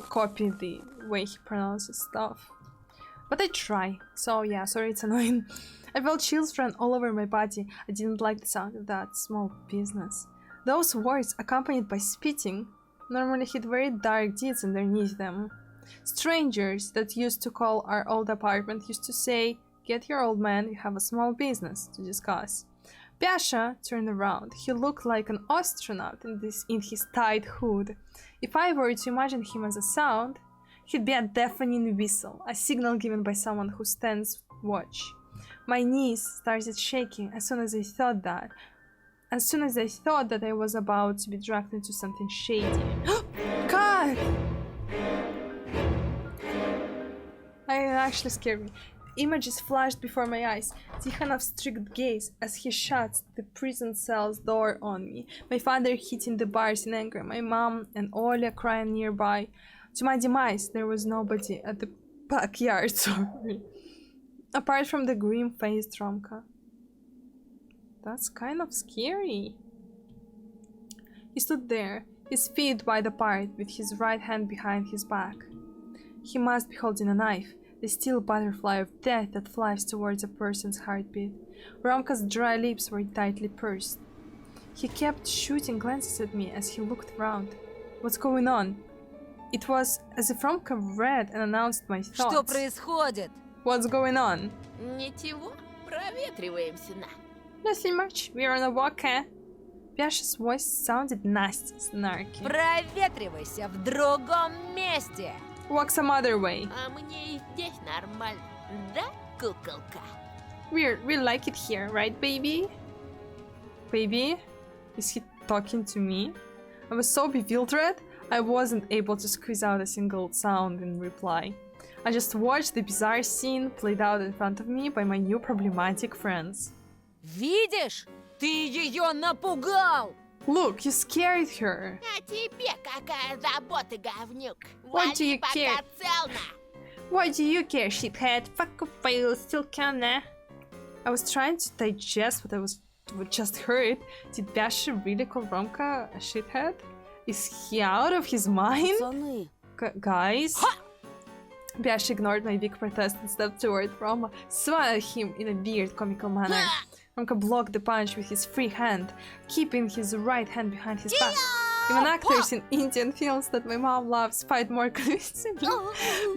copy the way he pronounces stuff. But I try. So yeah, sorry it's annoying. I felt chills run all over my body. I didn't like the sound of that small business. Those words, accompanied by spitting, normally hid very dark deeds underneath them. Strangers that used to call our old apartment used to say, "Get here, old man, we have a small business to discuss." Pasha turned around. He looked like an astronaut in his tight hood. If I were to imagine him as a sound, he'd be a deafening whistle, a signal given by someone who stands watch. My knees started shaking as soon as I thought that I was about to be dragged into something shady. God! It actually scared me. Images flashed before my eyes. Tikhanov's strict gaze as he shuts the prison cell's door on me. My father hitting the bars in anger. My mom and Oля crying nearby. To my demise, there was nobody at the backyard, sorry. Apart from the grim-faced Romka. That's kind of scary. He stood there, his feet wide apart, with his right hand behind his back. He must be holding a knife, the steel butterfly of death that flies towards a person's heartbeat. Romka's dry lips were tightly pursed. He kept shooting glances at me as he looked around. What's going on? It was as if Romka read and announced my thoughts. Что происходит? What's going on? Ничего, проветриваемся на. Nothing much. We're on a walk, eh? Pasha's voice sounded nasty, snarky. Проветривайся в другом месте. Walk some other way. А мне и здесь нормально. Да, куколка? We like it here, right, baby? Baby? Is he talking to me? I was so bewildered, I wasn't able to squeeze out a single sound in reply. I just watched the bizarre scene played out in front of me by my new problematic friends. Видишь? Ты ее напугал! Look, you scared her. А тебе какая забота, говнюк? What do you Вали, пока care? цел на. Why do you care, shithead? Fuck off, fail, still can. I was trying to digest what just heard. Did Pasha really call Romka a shithead? Is he out of his mind? Пацаны, Guys? Pasha ignored my weak protest and stepped toward Roma, swung at him in a weird comical manner. Romka blocked the punch with his free hand, keeping his right hand behind his back. Even actors in Indian films that my mom loves fight more convincingly.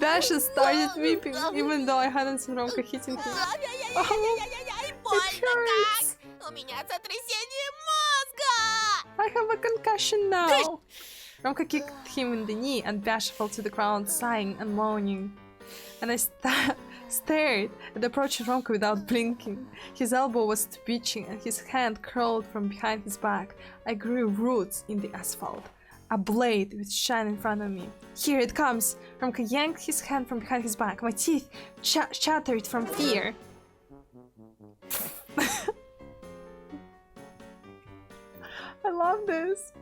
Pasha started weeping, even though I hadn't seen Romka hitting him. Ай-яй-яй-яй-яй, It больно hurts. как! У меня сотрясение мозга! I have a concussion now. Romka kicked him in the knee and Pasha fell to the ground, sighing and moaning. And I stared at the approaching Romka without blinking. His elbow was twitching and his hand curled from behind his back. I grew roots in the asphalt. A blade would shine in front of me. Here it comes! Romka yanked his hand from behind his back. My teeth chattered from fear. I love this.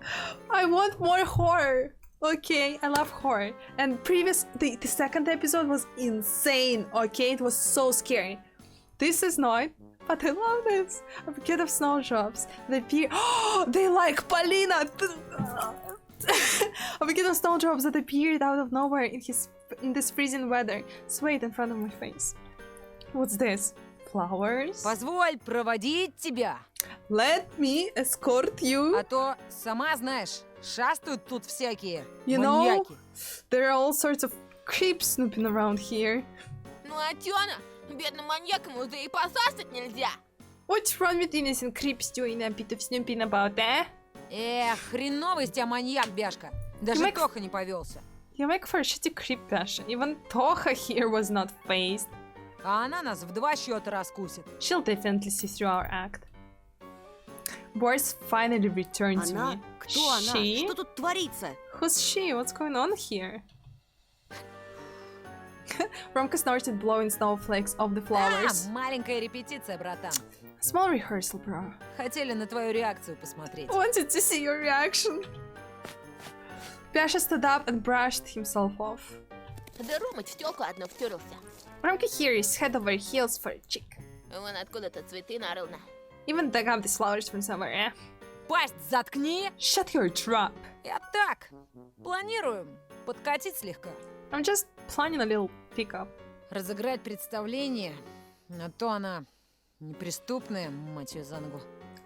I want more horror. Okay, I love horror. And the second episode was insane. Okay, it was so scary. This is not, but I love this. A bouquet of snowdrops. They appear. Oh, they like Polina. A bouquet of snowdrops that appeared out of nowhere in this freezing weather, swayed in front of my face. What's this? Flowers? Позволь проводить тебя. Let me escort you. А то, сама знаешь, шастают тут всякие You know, маньяки. there are all sorts of creeps snooping around here. Ну а тёна, бедным маньякам уже и посасать нельзя. What's wrong with innocent creeps doing a bit of snooping about, eh? Эх, хреновый из тебя маньяк, Бяшка. Даже Мэг- Тоха не повелся. You make for a shitty creep, Pasha. Even Toha here was not phased. А она нас в 2 счета раскусит. She'll definitely see through our act. Boris finally returned to она? me. Кто она? She? Что тут творится? Who's she? What's going on here? Romka snorted, blowing snowflakes off the flowers. Маленькая репетиция, братан. Small rehearsal, bro. Хотели на твою реакцию посмотреть. Wanted to see your reaction. Pasha stood up and brushed himself off. Да Ромыч в тёлку одну втюрился. Romka here is head over heels for a chick. Вон откуда-то цветы нарыл на. Even dug up these flowers from somewhere, eh? Пасть заткни! Shut your trap. Я так, планируем подкатить слегка. I'm just planning a little pickup. разыграть представление, а то она неприступная, мать ее за ногу.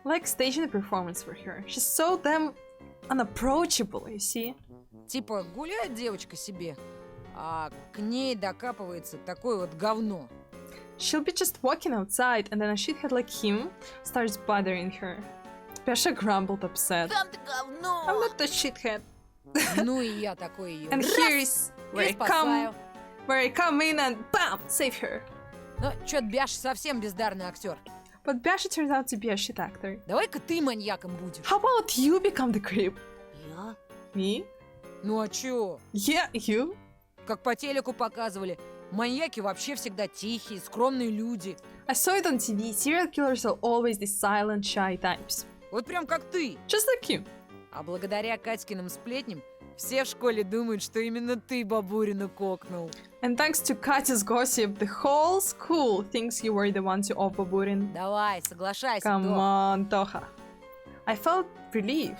Like staging a performance for her. She's so damn unapproachable, you see? Типа гуляет девочка себе, а к ней докапывается такое вот говно. She'll be just walking outside and then a shithead like him starts bothering her. Pasha grumbled upset. Сам ты говно! I'm not a shithead. Ну и я такой ее. And here's where I come in and BAM! Save her. Ну, чё-то Бяша совсем бездарный актер. But Basha turns out to be a shit actor. Давай-ка ты маньяком будешь. How about you become the creep? Я? Me? Ну а чё? Yeah, you? Как по телеку показывали, маньяки вообще всегда тихие, скромные люди. I saw it on TV. Serial killers are always the silent, shy types. Вот прям как ты. Just like you. А благодаря Катькиным сплетням все в школе думают, что именно ты бабурину кокнул. And thanks to Katya's gossip, the whole school thinks you were the one to off Baburin. Давай, соглашайся, Come Тох. on, Toha. I felt relieved.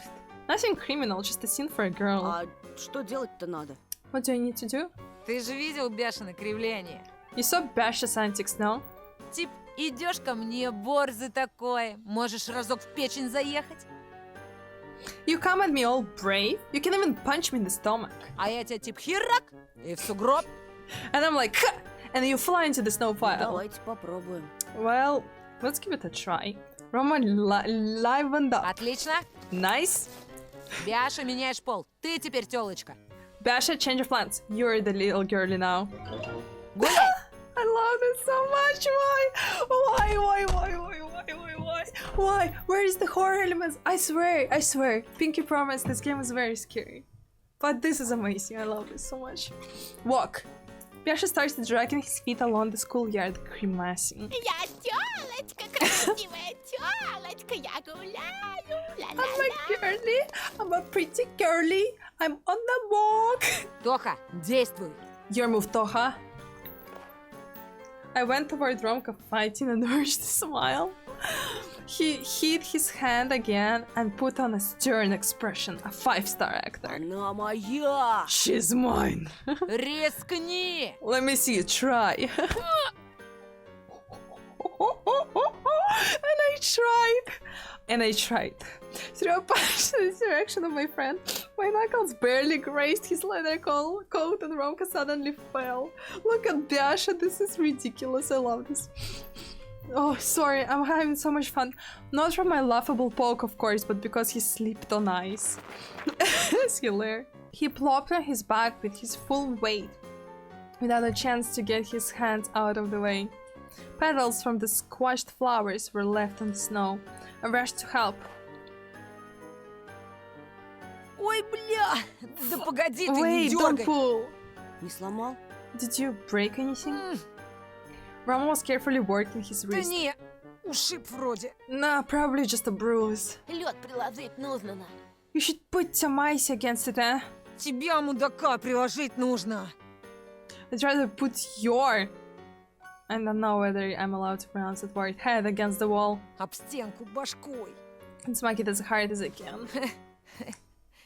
Nothing criminal, just a scene for a girl. А что делать-то надо? What do I need to do? Ты же видел Бяшино кривляние? You saw Basha's antics, no? Тип, идешь ко мне, борзый такой, можешь разок в печень заехать? You come at me all brave. You can even punch me in the stomach. А я тебя тип херак и в сугроб. And I'm like, "Huh!" And you fly into the snow pile. Давайте попробуем. Well, let's give it a try. Roma livened up. Отлично. Nice. Бяша, меняешь пол. Ты теперь тёлочка. Basha, change of plans. You're the little girly now. Гуляй. I love this so much. Why? Where is the horror elements? I swear. Pinky promised this game is very scary. But this is amazing. I love this so much. Walk. Basha starts dragging his feet along the schoolyard, grimacing. Я тёлочка, красивая тёлочка, я гуляю, I'm ла-ла-ла. a girly. I'm a pretty girly. I'm on the walk. Тоха, действуй. Your move, Toha. I went toward Romka fighting and urged to smile. He hid his hand again and put on a stern expression, a 5-star actor. Она моя! She's mine. Рискни. Let me see you try. And I tried. Through a passionate direction of my friend, my knuckles barely grazed his leather coat and Romka suddenly fell. Look at Dasha, this is ridiculous. I love this. Oh, sorry, I'm having so much fun. Not from my laughable poke, of course, but because he slipped on ice. It's hilarious. He plopped on his back with his full weight, without a chance to get his hands out of the way. Petals from the squashed flowers were left on the snow. I rushed to help. Ой, бля. Да погоди ты, не Wait, don't дергай. pull! Не сломал? Did you break anything? Rama was carefully working his Да wrist. не, ушиб вроде. Nah, probably just a bruise. Лед приложить нужно. You should put some ice against it, eh? Тебя, мудака, приложить нужно. I'd rather put your... I don't know whether I'm allowed to pronounce that word. Head against the wall Об стенку башкой. and smack it as hard as I can.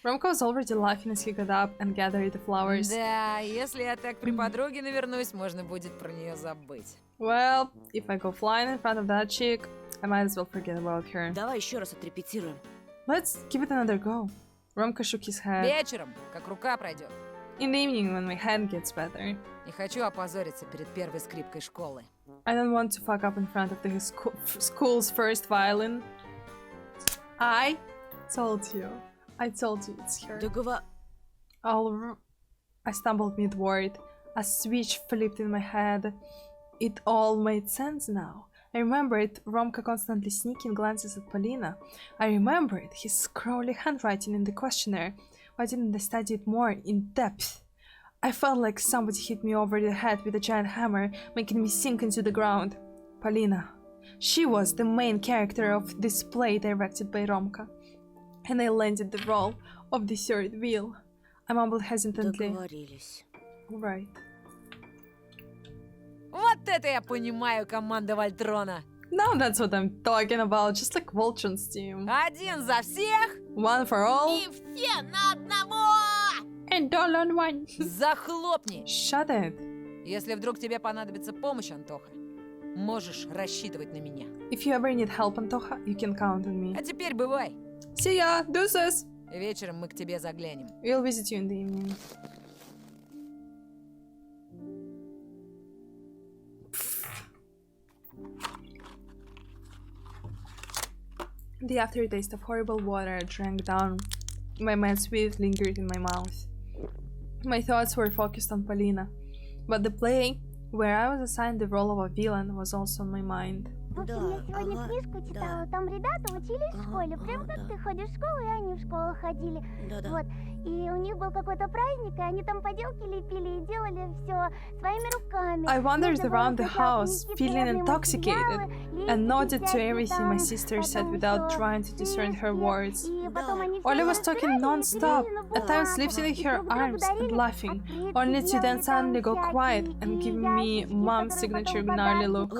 Romka was already laughing as he got up and gathered the flowers. Да, если я так при подруге навернусь, можно будет про нее забыть. Well, if I go flying in front of that chick, I might as well forget about her. Давай еще раз отрепетируем. Let's give it another go. Romka shook his head. Вечером, как рука пройдет. In the evening, when my hand gets better. Не хочу опозориться перед первой скрипкой школы. I don't want to fuck up in front of the school's first violin. I told you it's her. Договор... I stumbled mid-word. A switch flipped in my head. It all made sense now. I remembered Romka constantly sneaking glances at Polina. I remembered his scrawly handwriting in the questionnaire. Why didn't I study it more in depth? I felt like somebody hit me over the head with a giant hammer, making me sink into the ground. Polina. She was the main character of this play directed by Romka. And I landed the role of the third wheel. I mumbled hesitantly. Договорились. Right. Вот это я понимаю, команда Вольтрона. Now that's what I'm talking about, just like Voltron's team. Один за всех, One for all, И все на одного! and all on one. захлопни. Shut it. Если вдруг тебе понадобится помощь, Антоха, можешь рассчитывать на меня. If you ever need help, Antoha, you can count on me. А теперь бывай. See ya, deuces! Вечером мы к тебе заглянем. We'll visit you in the evening. The aftertaste of horrible water I drank down my mad sweet lingered in my mouth. My thoughts were focused on Polina, but the play, where I was assigned the role of a villain, was also on my mind. В общем, я сегодня книжку читала, там ребята учились в школе, прям как ты ходишь в школу, и они в школу ходили. Вот. И у них был какой-то праздник, и они там поделки лепили и делали все своими руками. I wandered around the house, feeling intoxicated, and nodded to everything my sister said without trying to discern her words. Oля was talking non-stop, at times lifting her arms and laughing, only to then suddenly go quiet and give me mom's signature gnarly look.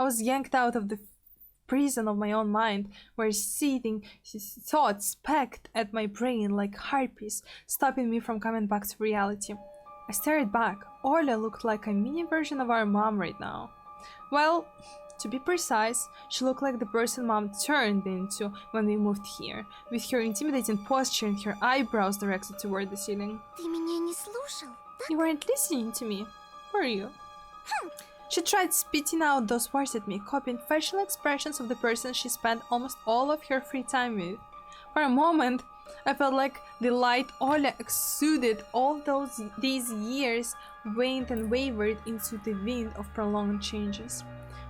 I was yanked out of the prison of my own mind, where seething thoughts pecked at my brain like harpies, stopping me from coming back to reality. I stared back. Oля looked like a mini version of our mom right now. Well, to be precise, she looked like the person mom turned into when we moved here, with her intimidating posture and her eyebrows directed toward the ceiling. Ты меня не слушал? You weren't listening to me, were you? She tried spitting out those words at me, copying facial expressions of the person she spent almost all of her free time with. For a moment, I felt like the light Oля exuded all these years waned and wavered into the wind of prolonged changes.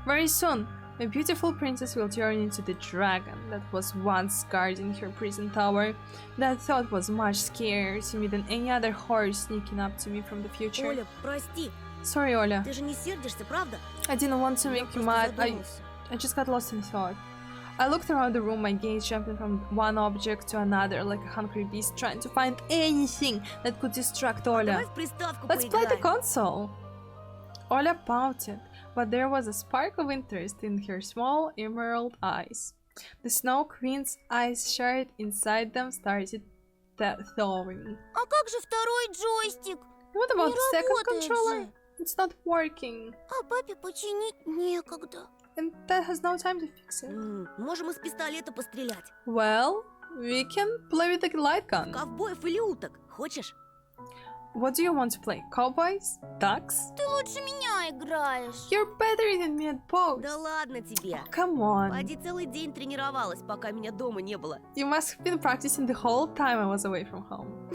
Very soon, my beautiful princess will turn into the dragon that was once guarding her prison tower. That thought was much scarier to me than any other horror sneaking up to me from the future. Оля, прости, Sorry, Oля. ты же не сердишься, правда? I didn't want to Я make you просто mad. задумался. I just got lost in thought. I looked around the room, my gaze jumping from one object to another like a hungry beast trying to find anything that could distract Давай Oля. в приставку Let's play the поиграем. console! Oля pouted, but there was a spark of interest in her small emerald eyes. The Snow Queen's eyes shard inside them started thawing. А как же второй джойстик? What about Не the second работает controller? же. It's not working, А папе починить некогда. and Dad has no time to fix it. Можем из пистолета пострелять. Well, we can play with the light gun. Ковбоев или уток. Хочешь? What do you want to play? Cowboys? Ducks? Ты лучше меня играешь. You're better than me at both. Да ладно тебе. Come on. Пойди целый день тренировалась, пока меня дома не было. You must have been practicing the whole time I was away from home.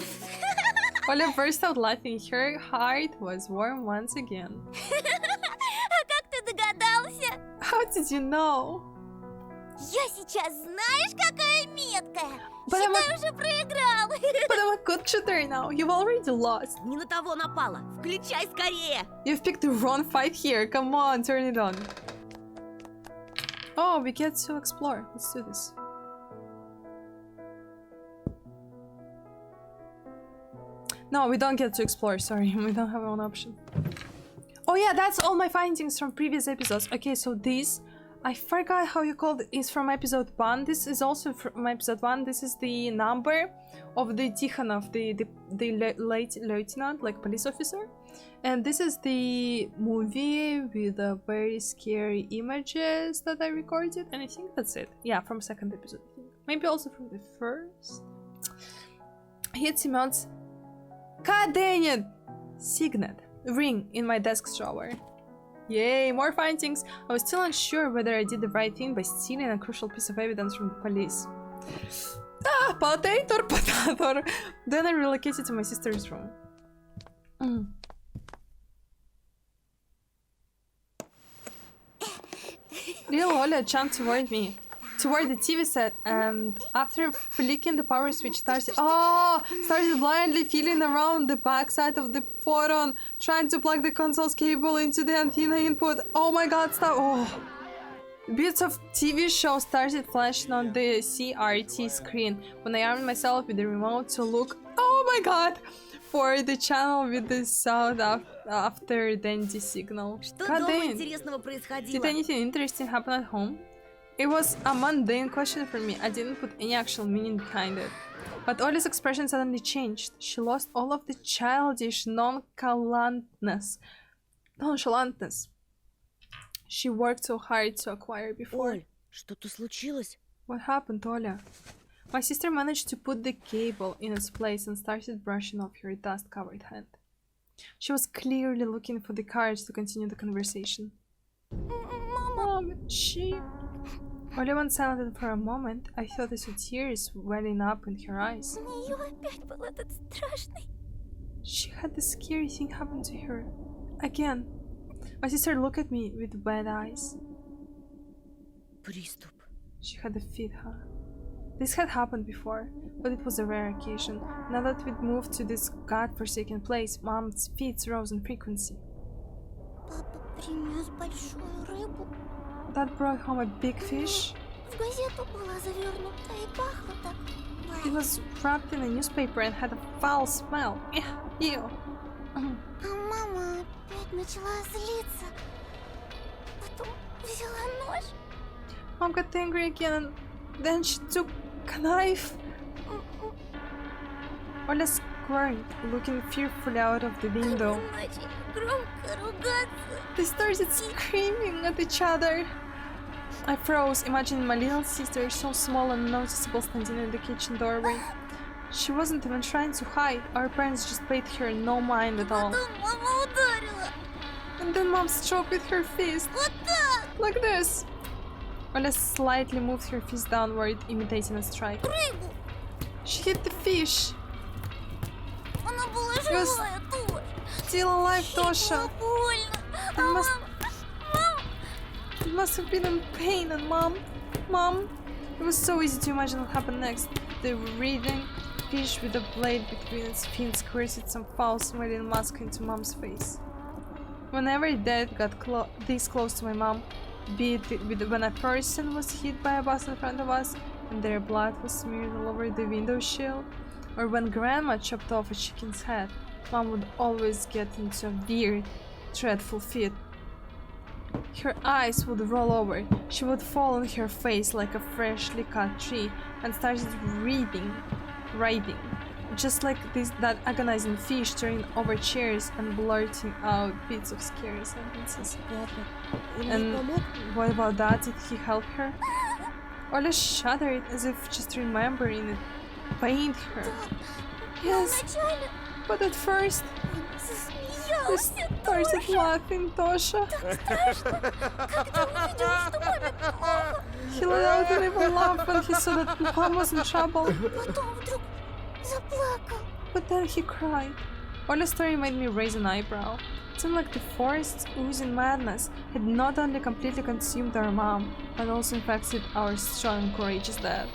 Oля burst out laughing. Her heart was warm once again. А как ты догадался? How did you know? Я сейчас знаешь, какая меткая. But I'm Считай, уже проиграл. But I'm a good shooter now. You've already lost. Не на того напала. Включай скорее. You've picked the wrong fight here. Come on, turn it on. Oh, we get to explore. Let's do this. No, we don't get to explore. Sorry, we don't have an option. Oh yeah, that's all my findings from previous episodes. Okay, so this, I forgot how you called it, is from episode 1. This is also from episode 1. This is the number of the Tikhonov, the late lieutenant, like police officer. And this is the movie with the very scary images that I recorded. And I think that's it. Yeah, from second episode. Maybe also from the first. Hit Simon's, god dang it! Signet. Ring in my desk drawer. Yay, more findings! I was still unsure whether I did the right thing by stealing a crucial piece of evidence from the police. Ah, potator! Then I relocated to my sister's room. Little Ola jumped toward me, toward the TV set, and after flicking the power switch, started blindly feeling around the backside of the photon, trying to plug the console's cable into the antenna input. Oh my god, stop! Oh. Bits of TV show started flashing on the CRT screen when I armed myself with the remote to look, oh my god, for the channel with the sound after Dandy signal. Что God дома damn. интересного происходило? Did anything interesting happen at home? It was a mundane question for me. I didn't put any actual meaning behind it. But Ollie's expression suddenly changed. She lost all of the childish nonchalantness she worked so hard to acquire before. Оль, что-то случилось? What happened, Oля? My sister managed to put the cable in its place and started brushing off her dust-covered hand. She was clearly looking for the courage to continue the conversation. Mom, she... Oля went silent for a moment. I thought I saw tears welling up in her eyes. У нее опять был этот страшный... She had the scary thing happen to her. Again. My sister looked at me with wide eyes. Приступ. She had a fit, huh? This had happened before, but it was a rare occasion. Now that we'd moved to this god-forsaken place, Mom's fits rose in frequency. Папа принес большую рыбу. Dad brought home a big fish. В газету была завернута и пахло так. It was wrapped in a newspaper and had a foul smell. Ew. А мама опять начала злиться. Потом взяла нож. Mom got angry again and then she took a knife. Ola squirmed, looking fearfully out of the window. Начали громко ругаться. They started screaming at each other. I froze, imagining my little sister so small and noticeable standing in the kitchen doorway. She wasn't even trying to hide. Our parents just paid her no mind at all. Потом мама ударила. And then Mom struck with her fist. Вот так. Like this. Ola slightly moved her fist downward, imitating a strike. Рыбу. She hit the fish. Она была was живая тоже. Still alive, Ей Tosha. было больно. А It must, мама... it must have been in pain, and Mom, it was so easy to imagine what happened next. The writhing fish with a blade between its fins squirted some foul-smelling musk into Mom's face. Whenever Dad got this close to my mom, be it when a person was hit by a bus in front of us and their blood was smeared all over the window sill, or when Grandma chopped off a chicken's head, Mom would always get into a weird, dreadful fit. Her eyes would roll over, she would fall on her face like a freshly cut tree and started writhing, just like that agonizing fish turning over chairs and blurting out bits of scary sentences. And what about that? Did he help her? Ola shuddered as if just remembering it pained her. Yes, Вначале but at first он he засмеялся. started laughing, Tosha. Когда увидел, что маме плохо. He let out a little laugh when he saw that Mom was in trouble. Потом вдруг заплакал. But then he cried. Ola's story made me raise an eyebrow. It seemed like the forest's oozing madness had not only completely consumed our mom, but also infected our strong and courageous dad.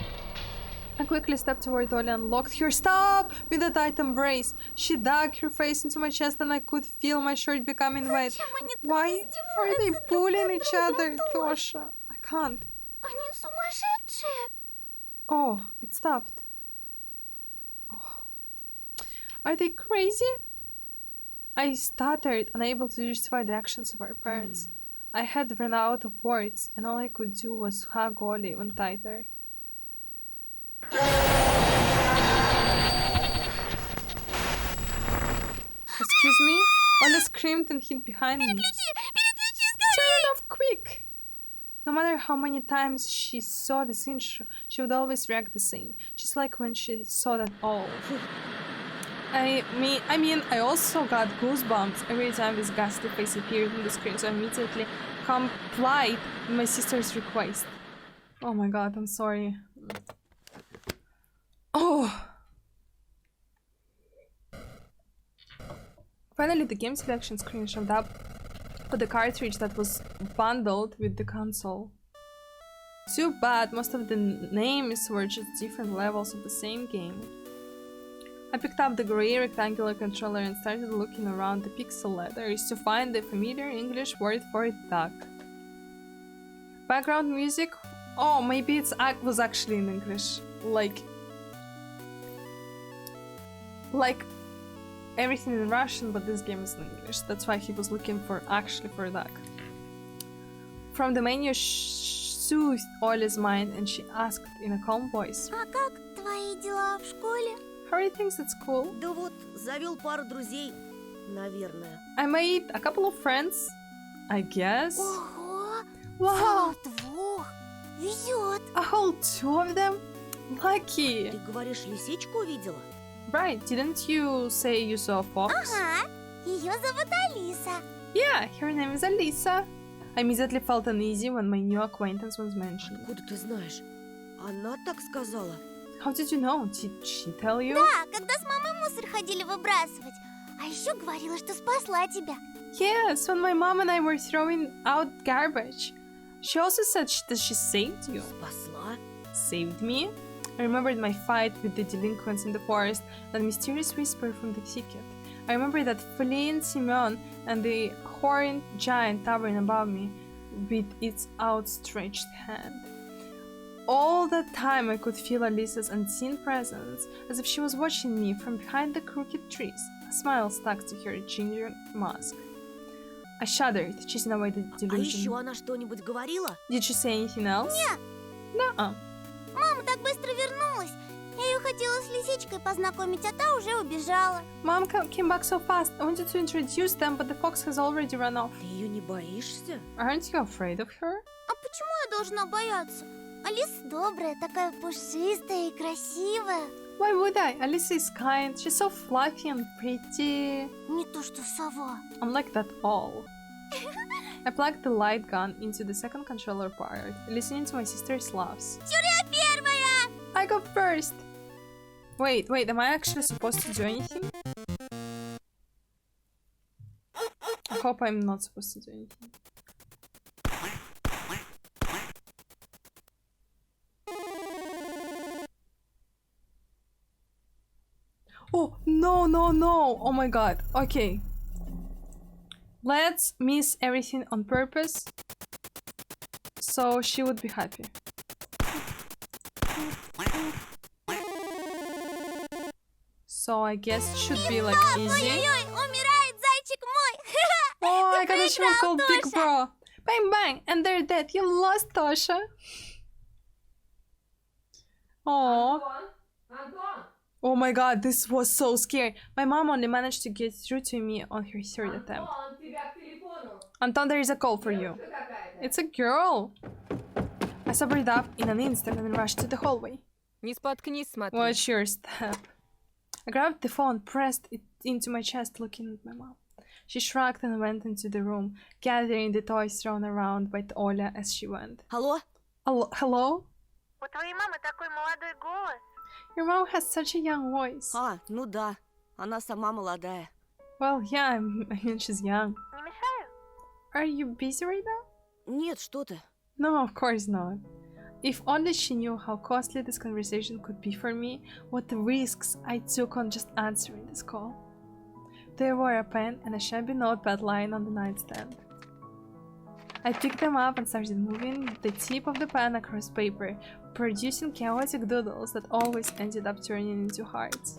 I quickly stepped toward Ola and locked her stop with a tight embrace. She dug her face into my chest and I could feel my shirt becoming wet. Зачем они так Why are they издеваются друг bullying над each другом, other, Тош? Tosha? I can't. Они сумасшедшие. Oh, it stopped. Oh. Are they crazy? I stuttered, unable to justify the actions of our parents. I had run out of words, and all I could do was hug Ollie even tighter. Excuse me? Ollie screamed and hid behind me. Переключи Turn it off quick! No matter how many times she saw the scene, she would always react the same. Just like when she saw that owl. I mean, I also got goosebumps every time this ghastly face appeared on the screen, so I immediately complied with my sister's request. Oh my god, I'm sorry. Oh! Finally, the game selection screen showed up with the cartridge that was bundled with the console. Too bad, most of the names were just different levels of the same game. I picked up the grey rectangular controller and started looking around the pixel letters to find the familiar English word for duck. Background music? Oh, maybe it was actually in English. Like everything in Russian, but this game is in English. That's why he was looking for actually for duck. From the menu soothed Ollie's mind and she asked in a calm voice, А как твои дела в школе? "How are things at school?" Да вот, завел пару друзей, наверное. I made a couple of friends, I guess. Ого! Wow, Двух! Везет! a whole 2 of them? Lucky! Ты говоришь, лисичку увидела? Right, didn't you say you saw a fox? Ага! Ее зовут Алиса. Yeah, her name is Alisa. I immediately felt uneasy when my new acquaintance was mentioned. Откуда ты знаешь? Она так сказала. How did you know? Did she tell you? Да, когда с мамой мусор ходили выбрасывать. А еще говорила, что спасла тебя. Yes, when my mom and I were throwing out garbage. She also said that she saved you. Спасла? Saved me? I remembered my fight with the delinquents in the forest and mysterious whisper from the thicket. I remember that fleeing Simeon and the horned giant towering above me with its outstretched hand. All that time I could feel Alisa's unseen presence, as if she was watching me from behind the crooked trees, a smile stuck to her ginger mask. I shuddered, chasing away the А delusion. еще она что-нибудь говорила? Did she say anything else? No. Мама так быстро вернулась. Я ее хотела с лисичкой познакомить, а та уже убежала. Mom came back so fast. I wanted to introduce them, but the fox has already run off. Ты ее не боишься? Aren't you afraid of her? А почему я должна бояться? Алиса добрая, такая пушистая и красивая. Why would I? Alicia is kind. She's so fluffy and pretty. Не то что сова. I'm like that all. I plugged the light gun into the second controller part, listening to my sister's laughs. Я первая! I go first! Wait, am I actually supposed to do anything? I hope I'm not supposed to do anything. Oh, no! Oh my god. Okay. Let's miss everything on purpose, so she would be happy. So I guess it should be like easy. Ой-ой-ой, умирает зайчик мой! Oh, I Ты got a show проиграл, called Big Тоша. Bro. Bang bang, and they're dead. You lost, Tosha. Oh. Антон! Oh my god, this was so scary. My mom only managed to get through to me on her third attempt. Антон, тебя к телефону. Anton, there is a call for you. Девушка какая-то. It's a girl. I sobered up in an instant and rushed to the hallway. Не споткнись, смотри. Watch your step. I grabbed the phone, pressed it into my chest, looking at my mom. She shrugged and went into the room, gathering the toys thrown around by Oля as she went. Алло? Hello? У твоей мамы такой молодой голос. Your mom has such a young voice. А, ну да. Она сама молодая. Well, yeah, I mean, she's young. Не мешаю? Are you busy right now? Нет, что ты. No, of course not. If only she knew how costly this conversation could be for me, what risks I took on just answering this call. There were a pen and a shabby notepad lying on the nightstand. I picked them up and started moving the tip of the pen across paper, producing chaotic doodles that always ended up turning into hearts.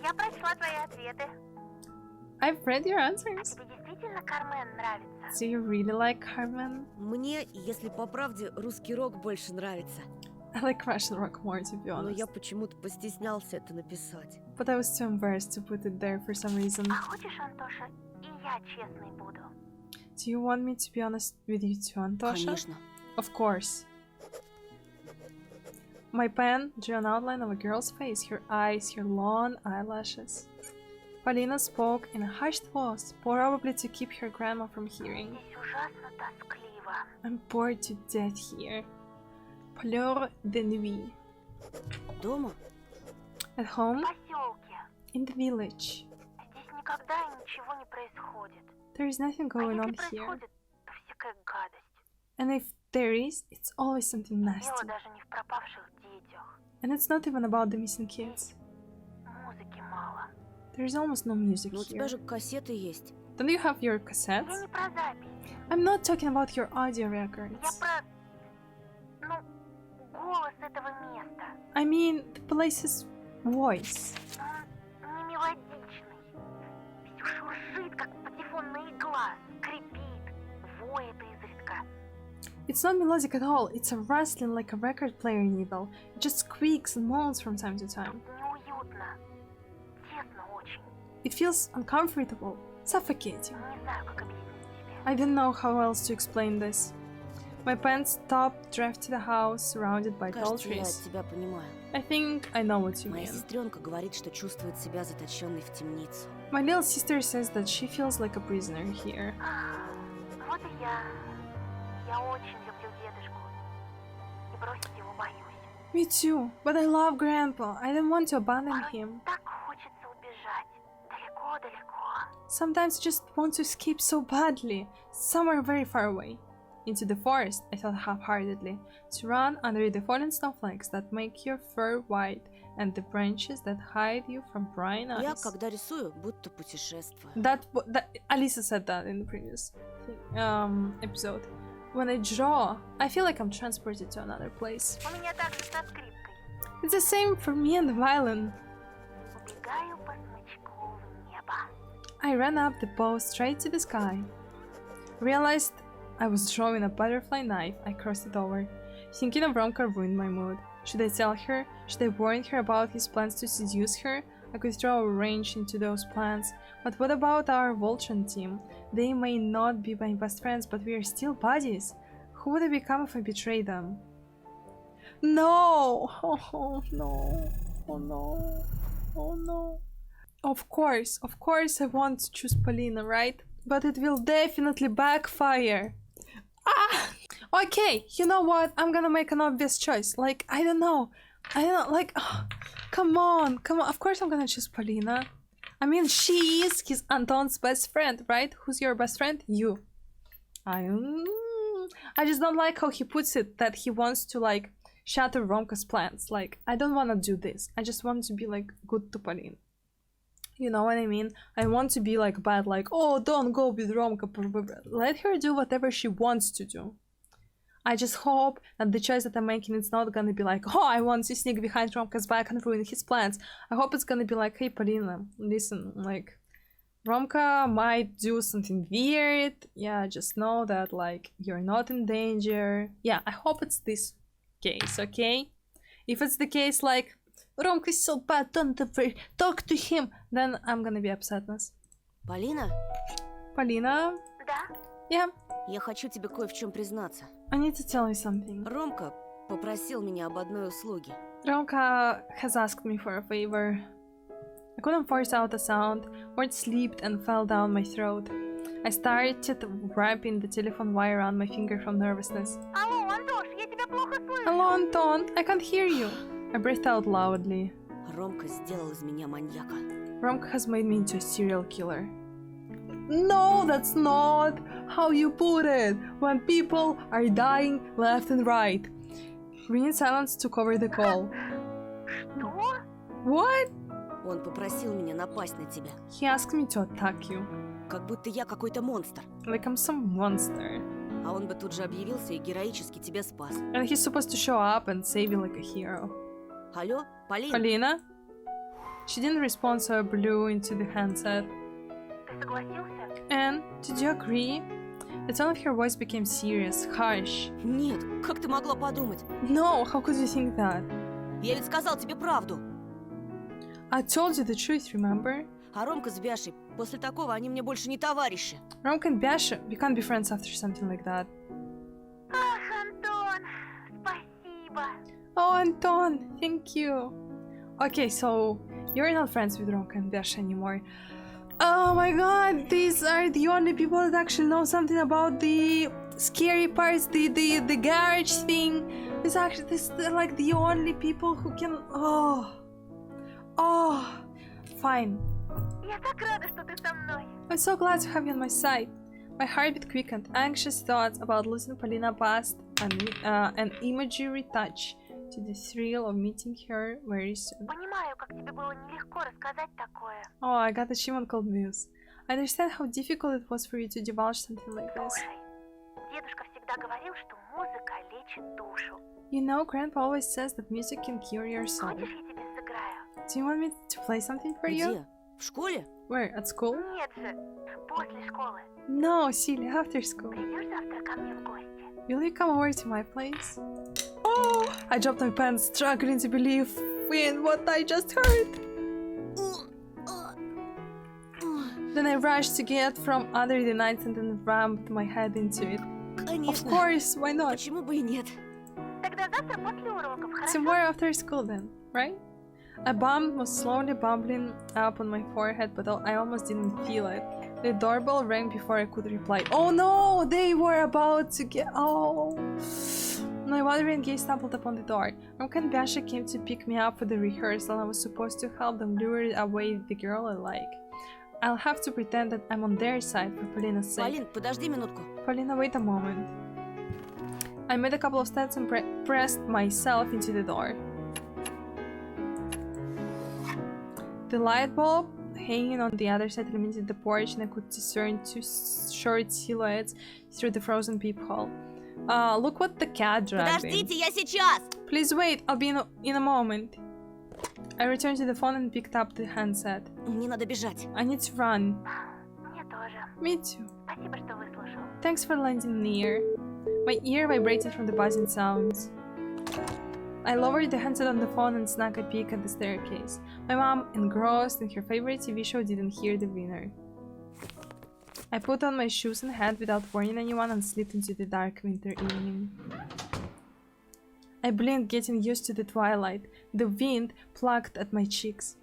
Я прочла твои ответы. I've read your answers. Тебе действительно Кармен нравится? Do you really like Carmen? Мне, если по правде, русский рок больше нравится. I like Russian rock more, to be Но honest. я почему-то постеснялся это написать. But I was too embarrassed to put it there for some reason. А хочешь, Антоша, и я честной буду? Do you want me to be honest with you too, Antosha? Конечно. Of course. My pen drew an outline of a girl's face, her eyes, her long eyelashes. Polina spoke in a hushed voice, probably to keep her grandma from hearing. Здесь ужасно тоскливо. I'm bored to death here. Pleurs de nuit. Дома? At home? В поселке. In the village. Здесь никогда ничего не происходит. There is nothing А going если on here. происходит, то всякая гадость. And if there is, it's always something Дело nasty. даже не в пропавших детях. And it's not even about the missing kids. Музыки мало. There's almost no music Но у тебя here. же кассеты есть. Don't you have your Я cassettes? не про запись. I'm not talking about your audio Я records. про... Ну, голос этого места. I mean, the place's voice. Он не мелодичный. Все шуршит, как патефонная игла. Скрипит, воет изредка. It's not melodic at all. It's a rustling like a record player needle. It just squeaks and moans from time to time. Неуютно. Тесно очень. It feels uncomfortable, suffocating. Не знаю, как объяснить тебе. I don't know how else to explain this. My parents stopped, drive to the house, surrounded by tall Кажется, я trees. тебя понимаю. I think I know what you Моя mean. сестренка говорит, что чувствует себя заточенной в темницу. My little sister says that she feels like a prisoner here. Вот и я. Я очень люблю дедушку. И бросить его боюсь. Me too, but I love Grandpa. I don't want to abandon Порой him. так хочется убежать. Далеко-далеко. Sometimes I just want to escape so badly, somewhere very far away. Into the forest, I thought half-heartedly, to run under the fallen snowflakes that make your fur white and the branches that hide you from prying Я, eyes. когда рисую, будто путешествую. That Alisa said that in the previous episode. When I draw, I feel like I'm transported to another place. У меня так же со скрипкой. It's the same for me and the violin. Убегаю по смычку в небо. I ran up the bow straight to the sky. Realized I was drawing a butterfly knife. I crossed it over. Thinking of Romka ruined my mood. Should I tell her? Should I warn her about his plans to seduce her? I could throw a wrench into those plans. But what about our Voltron team? They may not be my best friends, but we are still buddies. Who would I become if I betray them? No! Oh no! Oh no! Oh no! Of course I want to choose Polina, right? But it will definitely backfire. Ah! Okay, you know what? I'm gonna make an obvious choice. Like, I don't know, like, come on. Of course I'm gonna choose Polina. I mean, she is his Anton's best friend, right? Who's your best friend? You. I just don't like how he puts it, that he wants to, like, shatter Romka's plans. Like, I don't want to do this. I just want to be, like, good to Polina. You know what I mean? I want to be, like, bad, like, oh, don't go with Romka. Let her do whatever she wants to do. I just hope that the choice that I'm making is not gonna be like, oh, I want to sneak behind Romka's back and ruin his plans. I hope it's gonna be like, hey, Polina, listen, like, Romka might do something weird. Yeah, just know that, like, you're not in danger. Yeah, I hope it's this case, okay? If it's the case, like, Romka is so bad, don't ever talk to him, then I'm gonna be upsetness. Полина, Polina? Да? Yeah, я хочу тебе кое в чем признаться. I need to tell you something. Ромка попросил меня об одной услуге. Romka has asked me for a favor. I couldn't force out a sound. Words slipped and fell down my throat. I started wrapping the telephone wire around my finger from nervousness. Алло, Антош, я тебя плохо слышу. Hello, Anton. I can't hear you. I breathed out loudly. Ромка сделал из меня маньяка. Romka has made me into a serial killer. No, that's not how you put it. When people are dying left and right. Green silence took over the call. Что? What? Он попросил меня напасть на тебя. He asked me to attack you. Как будто я какой-то монстр. Like I'm some monster. А он бы тут же объявился и героически тебя спас. And he's supposed to show up and save you like a hero. Алло, Полина? Polina? She didn't respond, so I blew into the handset. Ты согласился? And, did you agree? The tone of her voice became serious, harsh. Нет, как ты могла подумать? No, how could you think that? Я ведь сказал тебе правду. I told you the truth, remember? А Ромка с Бяшей, после такого они мне больше не товарищи. Romka and Biasha, we can't be friends after something like that. Ах, Антон, спасибо. Oh, Anton, thank you. Okay, so you're not friends with Romka and Biasha anymore. Oh my god, these are the only people that actually know something about the scary parts, the garage thing. They're like the only people who can. Oh, fine. Я так рада, что ты со мной. I'm so glad to have you on my side. My heartbeat quickened. Anxious thoughts about losing Polina passed an imagery touch to the thrill of meeting her very soon. Понимаю, как тебе было нелегко рассказать такое. Oh, I got achievement called Muse. I understand how difficult it was for you to divulge something like this. Слушай, дедушка всегда говорил, что музыка лечит душу. You know, Grandpa always says that music can cure your soul. Хочешь, я тебе сыграю? Do you want me to play something for you? Где? В школе? Where? At school? Нет же, после школы. No, silly, after school. Придешь завтра ко мне в гости? Will you come over to my place? Oh, I dropped my pants, struggling to believe in what I just heard. Then I rushed to get from under the nights and then rammed my head into it. Of Конечно. course, why not? Почему бы и нет? Тогда завтра после уроков, хорошо? Tomorrow after school then, right? A bomb was slowly bubbling up on my forehead, but I almost didn't feel it. The doorbell rang before I could reply. Oh no! They were about to get... Oh! My wandering gaze stumbled upon the door. Romka and Basha came to pick me up for the rehearsal. I was supposed to help them lure away the girl I like. I'll have to pretend that I'm on their side for Polina's sake. Полин, подожди минутку. Polina, wait a moment. I made a couple of steps and pressed myself into the door. The light bulb hanging on the other side illuminated the porch, and I could discern two short silhouettes through the frozen peephole. Look what the cat dragged in. Подождите, я сейчас! Please wait, I'll be in a moment. I returned to the phone and picked up the handset. Мне надо бежать. I need to run. Мне тоже. Me too. Спасибо, что выслушал. Thanks for lending an ear. My ear vibrated from the buzzing sounds. I lowered the handset on the phone and snuck a peek at the staircase. My mom, engrossed in her favorite TV show, didn't hear the winner. I put on my shoes and hat without warning anyone and slipped into the dark winter evening. I blinked, getting used to the twilight. The wind plucked at my cheeks.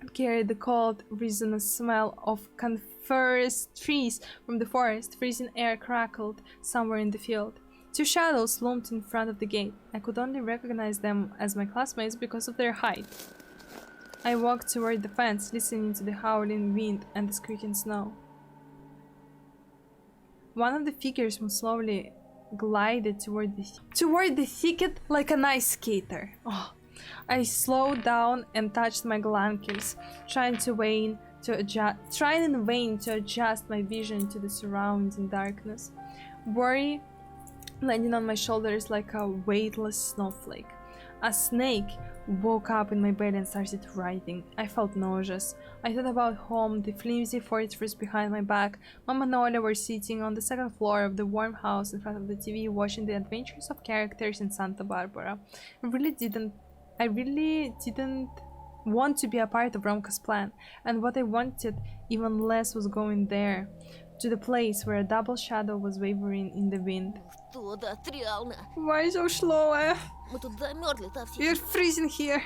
It carried the cold, resinous smell of coniferous trees from the forest. Freezing air crackled somewhere in the field. Two shadows loomed in front of the gate. I could only recognize them as my classmates because of their height. I walked toward the fence, listening to the howling wind and the squeaking snow. One of the figures moved slowly glided toward the thicket like an ice skater. Oh. I slowed down and touched my glankers, trying in vain to adjust my vision to the surrounding darkness. Worry landing on my shoulders like a weightless snowflake. A snake woke up in my bed and started writhing. I felt nauseous. I thought about home, the flimsy fortress behind my back. Mom and Ola were sitting on the second floor of the warm house in front of the TV, watching the adventures of characters in Santa Barbara. I really didn't want to be a part of Romka's plan, and what I wanted even less was going there, to the place where a double shadow was wavering in the wind. Что да, реально. Why so slow, eh? Мы тут замерзли-то все. You're freezing here.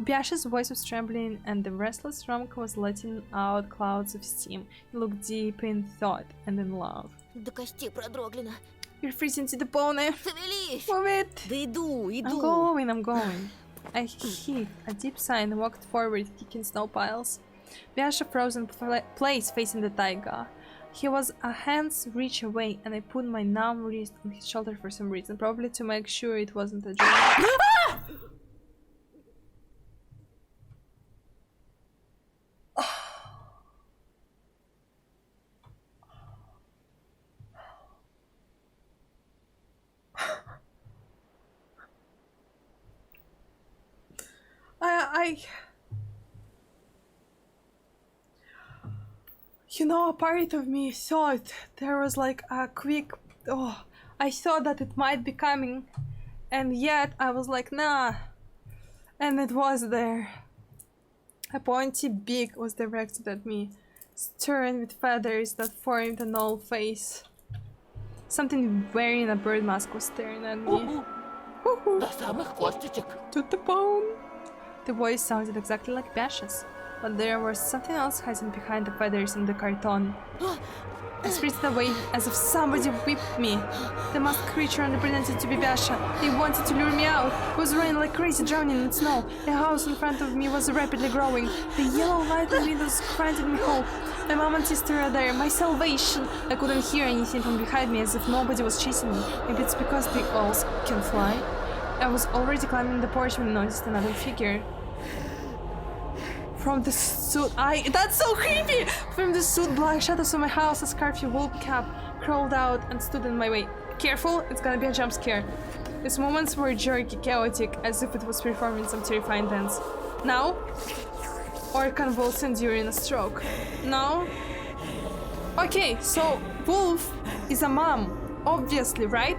Biasha's voice was trembling, and the restless Romka was letting out clouds of steam. He looked deep in thought and in love. До костей продрогли. You're freezing to the bone, eh? Шевелись! Move it! Да иду. I'm going. I heaved a deep sigh and walked forward, kicking snow piles. Biasha froze in place facing the taiga. He was a hand's reach away, and I put my numb wrist on his shoulder for some reason, probably to make sure it wasn't a dream. You know, a part of me thought there was like a quick... Oh, I thought that it might be coming, and yet I was like, nah. And it was there. A pointy beak was directed at me, stern with feathers that formed an old face. Something wearing a bird mask was staring at me. До самых косточек. To the bone. The voice sounded exactly like Biasha's, but there was something else hiding behind the feathers and the carton. I sprinted away as if somebody whipped me. The masked creature only pretended to be Biasha. He wanted to lure me out. He was running like crazy, drowning in snow. The house in front of me was rapidly growing. The yellow light in the windows granted me hope. My mom and sister are there, my salvation. I couldn't hear anything from behind me, as if nobody was chasing me. Maybe it's because the owls can fly. I was already climbing the porch when I noticed another figure. From the suit, that's so creepy! From the suit black shadows of my house, a scarfy wool cap crawled out and stood in my way. Careful, it's gonna be a jump scare. Its movements were jerky, chaotic, as if it was performing some terrifying dance. Now? Or convulsing during a stroke. No? Okay, so Wolf is a mom, obviously, right?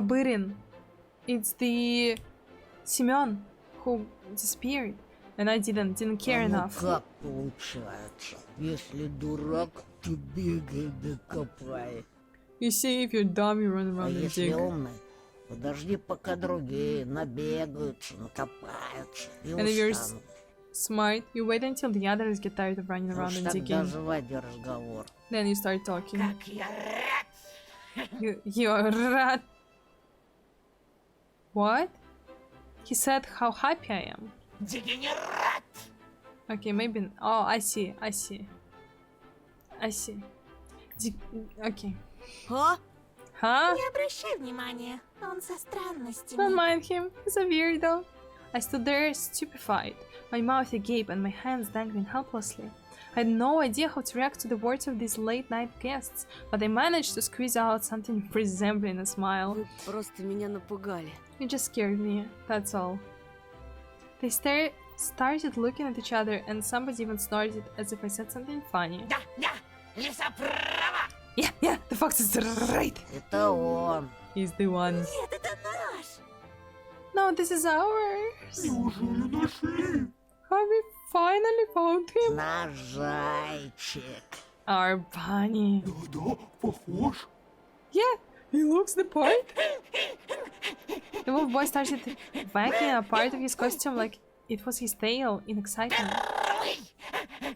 Baburin. It's the Семен who disappeared. And I didn't care enough. Как получается? Если дурак, то бегай да копай. You see, if you're dumb, you run А around and если dig. умный, подожди, пока другие набегаются, накопаются и And if you're устанут. smart, you wait until the others get tired of running around Уж and тогда digging. заводи разговор. Then you start talking. Как я рад! You're rat. What? He said how happy I am. Дегенерат! Okay, maybe. Oh, I see. I see. I see. Okay. А? Huh? Не обращай внимания, он со странностями. Don't mind him. He's a weirdo. I stood there stupefied, my mouth agape and my hands dangling helplessly. I had no idea how to react to the words of these late-night guests, but I managed to squeeze out something resembling a smile. Вы просто меня напугали. You just scared me, that's all. They started looking at each other, and somebody even snorted as if I said something funny. Да, да! Лиса права! Yeah, the fox is right! Это он. He's the one. Нет, это наш. No, this is ours! Have we finally found him? Наш зайчик. Our bunny. Yeah, he looks the part. The wolf boy started whacking a part of his costume like it was his tail in excitement.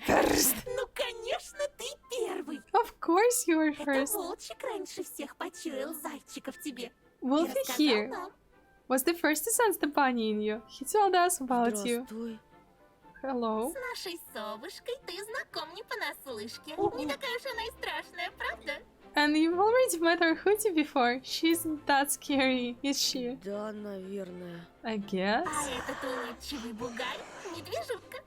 First! Ну, конечно, ты первый. Of course you were Это first. волчик раньше всех почуял зайчика в тебе. И Wolfie рассказал here нам. was the first to sense the bunny in you. He told us about you. Здравствуй. Hello. С нашей совушкой ты знаком не понаслышке. Не такая уж она и страшная, правда? And you've already met our Hootie before. She isn't that scary, is she? Да, наверное. I guess. А этот улыбчивый бугай — медвежутка.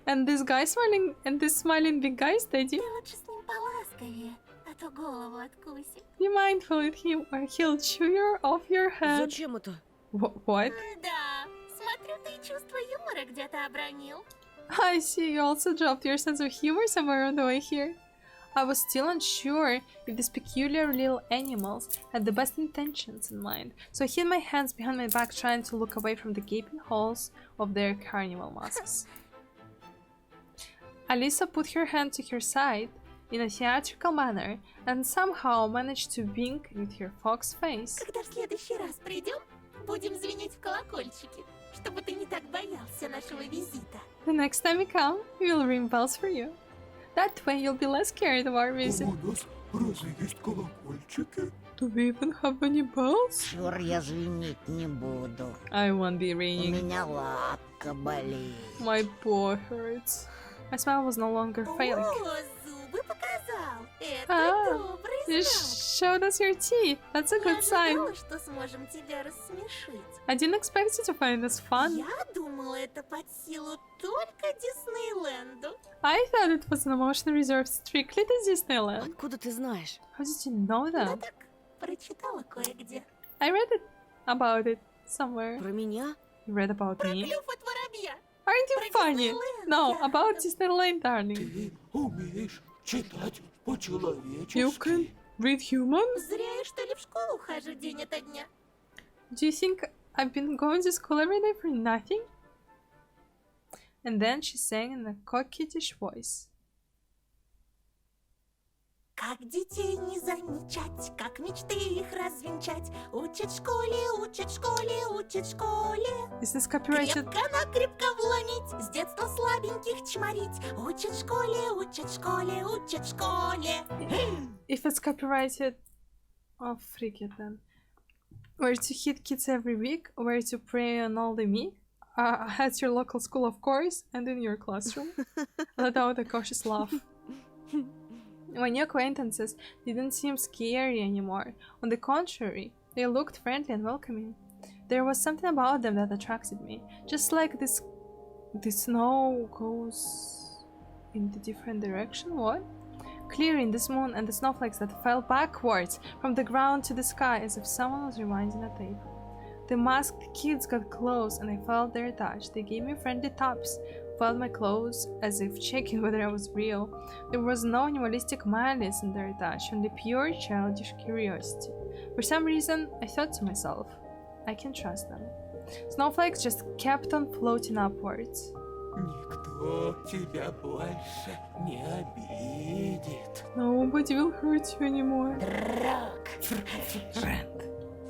And this smiling big guy steady. Ты лучше с ним поласковее, а то голову откусит. Be mindful with him or he'll chew off your head. Зачем это? What? Да, смотрю, ты чувство юмора где-то обронил. I see you also dropped your sense of humor somewhere on the way here. I was still unsure if these peculiar little animals had the best intentions in mind, so I hid my hands behind my back trying to look away from the gaping holes of their carnival masks. Alisa put her hand to her side in a theatrical manner and somehow managed to wink with her fox face. Когда в следующий раз придем, будем звенеть в колокольчики, чтобы ты не так боялся нашего визита. The next time we come, we will ring bells for you. That way you'll be less scared of our visit. Do we even have any bells? Чур, я звенеть не буду. I won't be У ringing. меня лапка болит. My paw hurts. My smile was no longer failing. О, зубы показал. Это Ah, добрый you знак. showed us your teeth. That's a Не good sign. ожидала, что сможем тебя рассмешить. I didn't expect you to find this fun. Я думала, это под силу только Диснейленду. I thought it was an emotion reserved strictly to Disneyland. Откуда ты знаешь? How did you know Да that? так, прочитала кое-где. I read about it somewhere. Про меня? You read about Про me? клюв от воробья. Aren't you Про funny? Disneyland, No, yeah. about Disneyland, darling. Ты умеешь читать по-человечески? You can read human? Зря я, что ли, в школу хожу день ото дня. Do you think I've been going to school every day for nothing? And then she sang in a coquettish voice. Как детей не замечать, как мечты их развенчать. Учат в школе, учат в школе, учат в школе. Is this copyrighted? Крепко-накрепко вломить, с детства слабеньких чморить. Учат в школе, учат в школе, учат в школе. If it's copyrighted, oh freak it then. Where to hit kids every week, where to prey on all the meek. At your local school, of course, and in your classroom. Let out a cautious laugh. My new acquaintances didn't seem scary anymore. On the contrary, they looked friendly and welcoming. There was something about them that attracted me. Just like the snow goes in the different direction. What? Clearing this moon and the snowflakes that fell backwards from the ground to the sky as if someone was rewinding a tape. The masked kids got close and I felt their touch. They gave me friendly taps, felt my clothes as if checking whether I was real. There was no animalistic malice in their touch, only pure childish curiosity. For some reason, I thought to myself, I can trust them. Snowflakes just kept on floating upwards. Никто тебя больше не обидит. Nobody will hurt you anymore.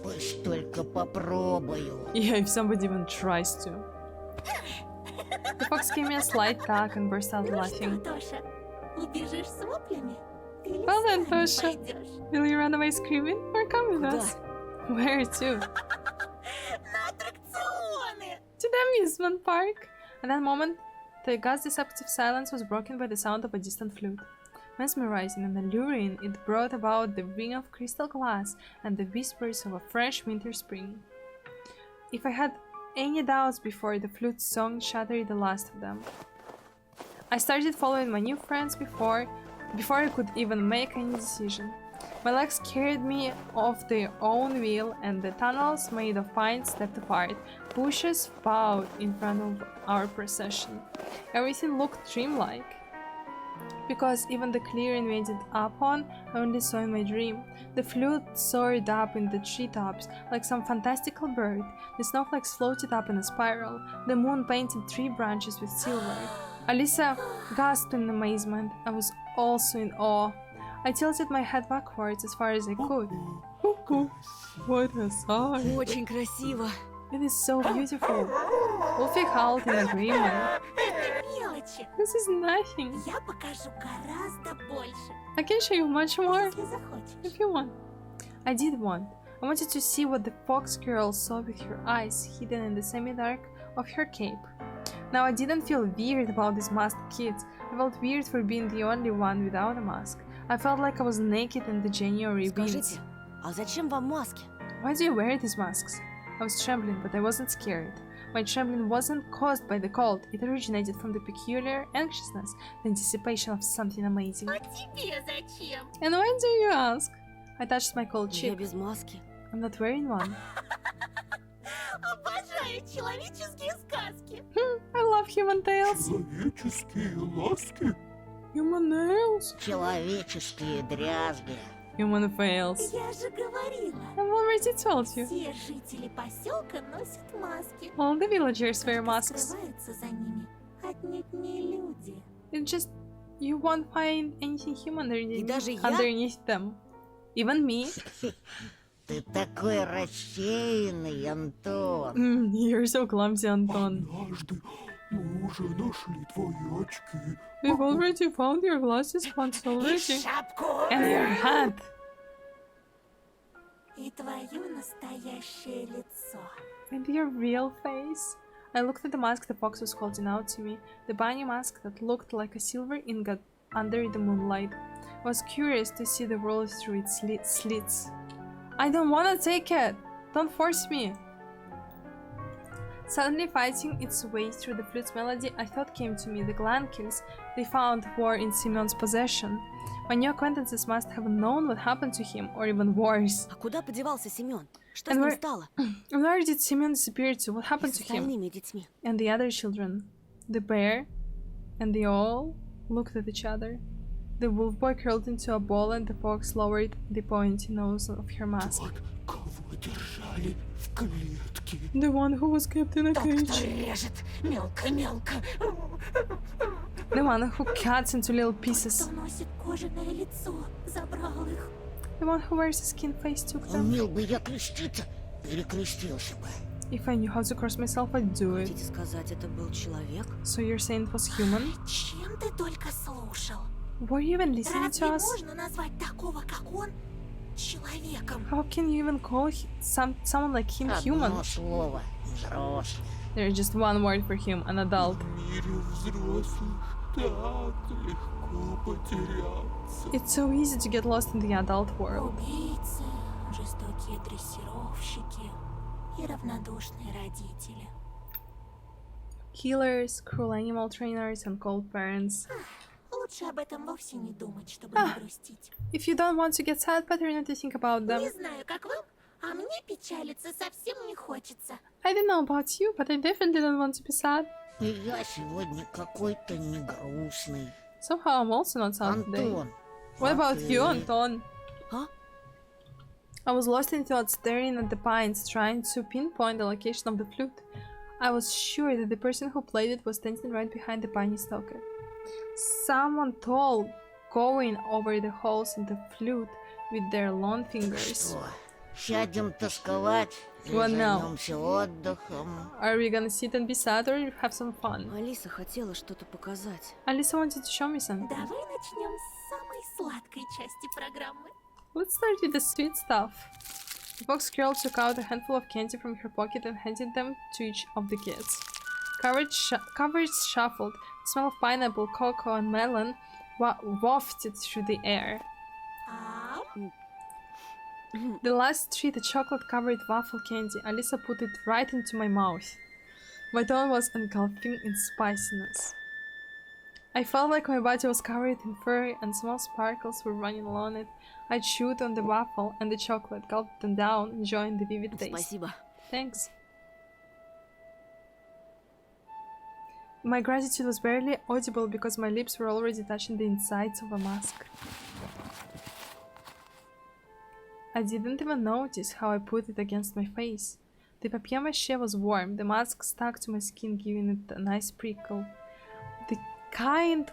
Пусть только попробую. Yeah, if somebody even tries to. The fox gave me a slight tug and burst out laughing. Тоша, убежишь с воплями? Или Well then, сам Tosha. пойдешь? Will you run away screaming or come with us? Where to? На аттракционы! To the amusement park. At that moment, the gust's deceptive silence was broken by the sound of a distant flute. Mesmerizing and alluring, it brought about the ring of crystal glass and the whispers of a fresh winter spring. If I had any doubts before, the flute's song shattered the last of them. I started following my new friends before I could even make any decision. My legs carried me off their own wheel, and the tunnels made of pine stepped apart. Bushes bowed in front of our procession. Everything looked dreamlike. Because even the clearing we ended up on, I only saw in my dream. The flute soared up in the treetops like some fantastical bird. The snowflakes floated up in a spiral. The moon painted tree branches with silver. Alisa gasped in amazement. I was also in awe. I tilted my head backwards as far as I could. What a sight! Очень красиво. It is so beautiful. Wolfie howled in agreement. Это мелочи. This is nothing. Я покажу гораздо больше, I can show you much more если захочешь. if you want. I did want. I wanted to see what the fox girl saw with her eyes hidden in the semi-dark of her cape. Now I didn't feel weird about these masked kids. I felt weird for being the only one without a mask. I felt like I was naked in the January winds. Скажите, а зачем вам маски? Why do you wear these masks? I was trembling, but I wasn't scared. My trembling wasn't caused by the cold. It originated from the peculiar anxiousness, the anticipation of something amazing. А тебе зачем? And why do you ask? I touched my cold Я cheek. без маски. I'm not wearing one. Обожаю человеческие сказки. I love human tales. Человеческие ласки. Human nails. Человеческие дрязги. Human fails. Я же говорила, I've already told you. все жители поселка носят маски. All the villagers wear masks. Скрываются за ними отнюдь не люди. It's just you won't find anything human даже я? underneath them. Even me. Ты такой рассеянный, Антон. You're so clumsy, Anton. Однажды мы уже нашли твои очки. We've already found your glasses once already. Шапку! And your hat. И твое настоящее лицо. And your real face. I looked at the mask the fox was holding out to me. The bunny mask that looked like a silver ingot under the moonlight. I was curious to see the world through its slits. I don't wanna take it! Don't force me! Suddenly fighting its way through the flute's melody, I thought came to me the Glankills they found were in Simeon's possession. My new acquaintances must have known what happened to him, or even worse. А куда подевался Семен? Что с And ним where- стало? And where did Simeon disappear to? What И happened с to him? остальными детьми? And the other children? The bear? And they all looked at each other. The wolf boy curled into a ball and the fox lowered the pointy nose of her mask. Тот, кого держали в клетке. The one who was kept in a cage. Режет мелко-мелко. The one who cuts into little pieces. Кто носит кожаное лицо, забрал их. The one who wears a skin face took them. Умел бы я креститься, перекрестился бы. If I knew how to cross myself, I'd do it. Хотите сказать, это был человек? So you're saying it was human? Чем ты только слушал? Were you even listening Разве to us? можно назвать такого, как он, человеком? How can you even call someone like him human? Одно слово. Взрослый. There's just one word for him, an adult. В мире взрослых так легко потеряться. It's so easy to get lost in the adult world. Убийцы, жестокие дрессировщики и равнодушные родители. Killers, cruel animal trainers, and cold parents. Лучше об этом вовсе не думать, чтобы не грустить. If you don't want to get sad, better not to think about them. Не знаю, как вам, а мне печалиться совсем не хочется. I don't know about you, but I definitely don't want to be sad. И я сегодня какой-то не грустный. Somehow I'm also not sad today. Антон. What а about ты? you, Anton? А? I was lost in thought, staring at the pines, trying to pinpoint the location of the flute. I was sure that the person who played it was standing right behind the piney stalker. Someone tall, going over the holes in the flute with their long fingers. Что, сядем тосковать и What now? займемся отдыхом? Are we gonna sit and be sad or have some fun? Алиса хотела что-то показать. Alyssa wanted to show me something. Давай начнем с самой сладкой части программы. Let's start with the sweet stuff. The fox girl took out a handful of candy from her pocket and handed them to each of the kids. Covers shuffled. The smell of pineapple, cocoa, and melon wafted through the air. The last treat, a chocolate-covered waffle candy. Alyssa put it right into my mouth. My tongue was engulfing in spiciness. I felt like my body was covered in fur and small sparkles were running along it. I chewed on the waffle and the chocolate, gulped them down, enjoying the vivid taste. Спасибо. Thanks. My gratitude was barely audible because my lips were already touching the insides of a mask. I didn't even notice how I put it against my face. The papier-mâché was warm, the mask stuck to my skin, giving it a nice prickle. The kind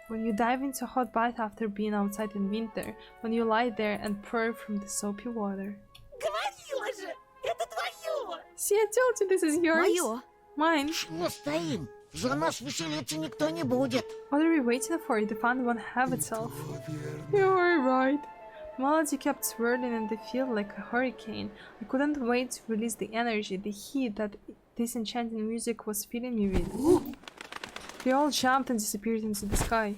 when you dive into a hot bath after being outside in winter, when you lie there and purr from the soapy water. Говорила же, это твоё! See, I told you this is yours. Моё. Mine. Чего стоим? За нас веселиться никто не будет. What are we waiting for? The fun won't have itself. You're right. The melody kept swirling in the field like a hurricane. I couldn't wait to release the energy, the heat that this enchanting music was filling me with. We all jumped and disappeared into the sky.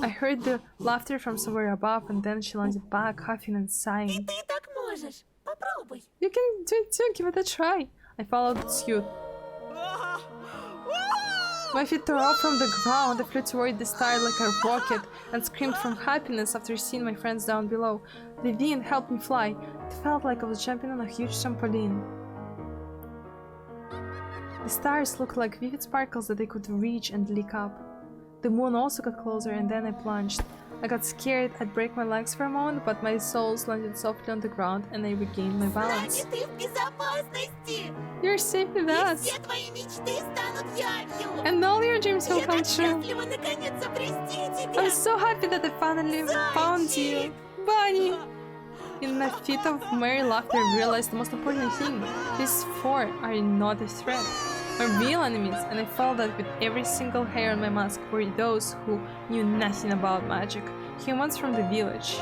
I heard the laughter from somewhere above, and then she landed back, huffing and sighing. Ты так можешь. Попробуй. You can do it too, give it a try. I followed suit. My feet tore off from the ground. I flew toward the star like a rocket and screamed from happiness after seeing my friends down below. The wind helped me fly. It felt like I was jumping on a huge trampoline. The stars looked like vivid sparkles that I could reach and lick up. The moon also got closer, and then I plunged. I got scared I'd break my legs for a moment, but my soles landed softly on the ground and I regained my balance. Значит, ты в безопасности. You're safe with И us, все твои мечты станут явью. and all your dreams will Я come так true. счастлива наконец обрести тебя. I'm so happy that I finally found you, Bunny! In a fit of merry laughter, I realized the most important thing. These four are not a threat. Are real enemies, and I felt that with every single hair on my mask were those who knew nothing about magic, humans from the village.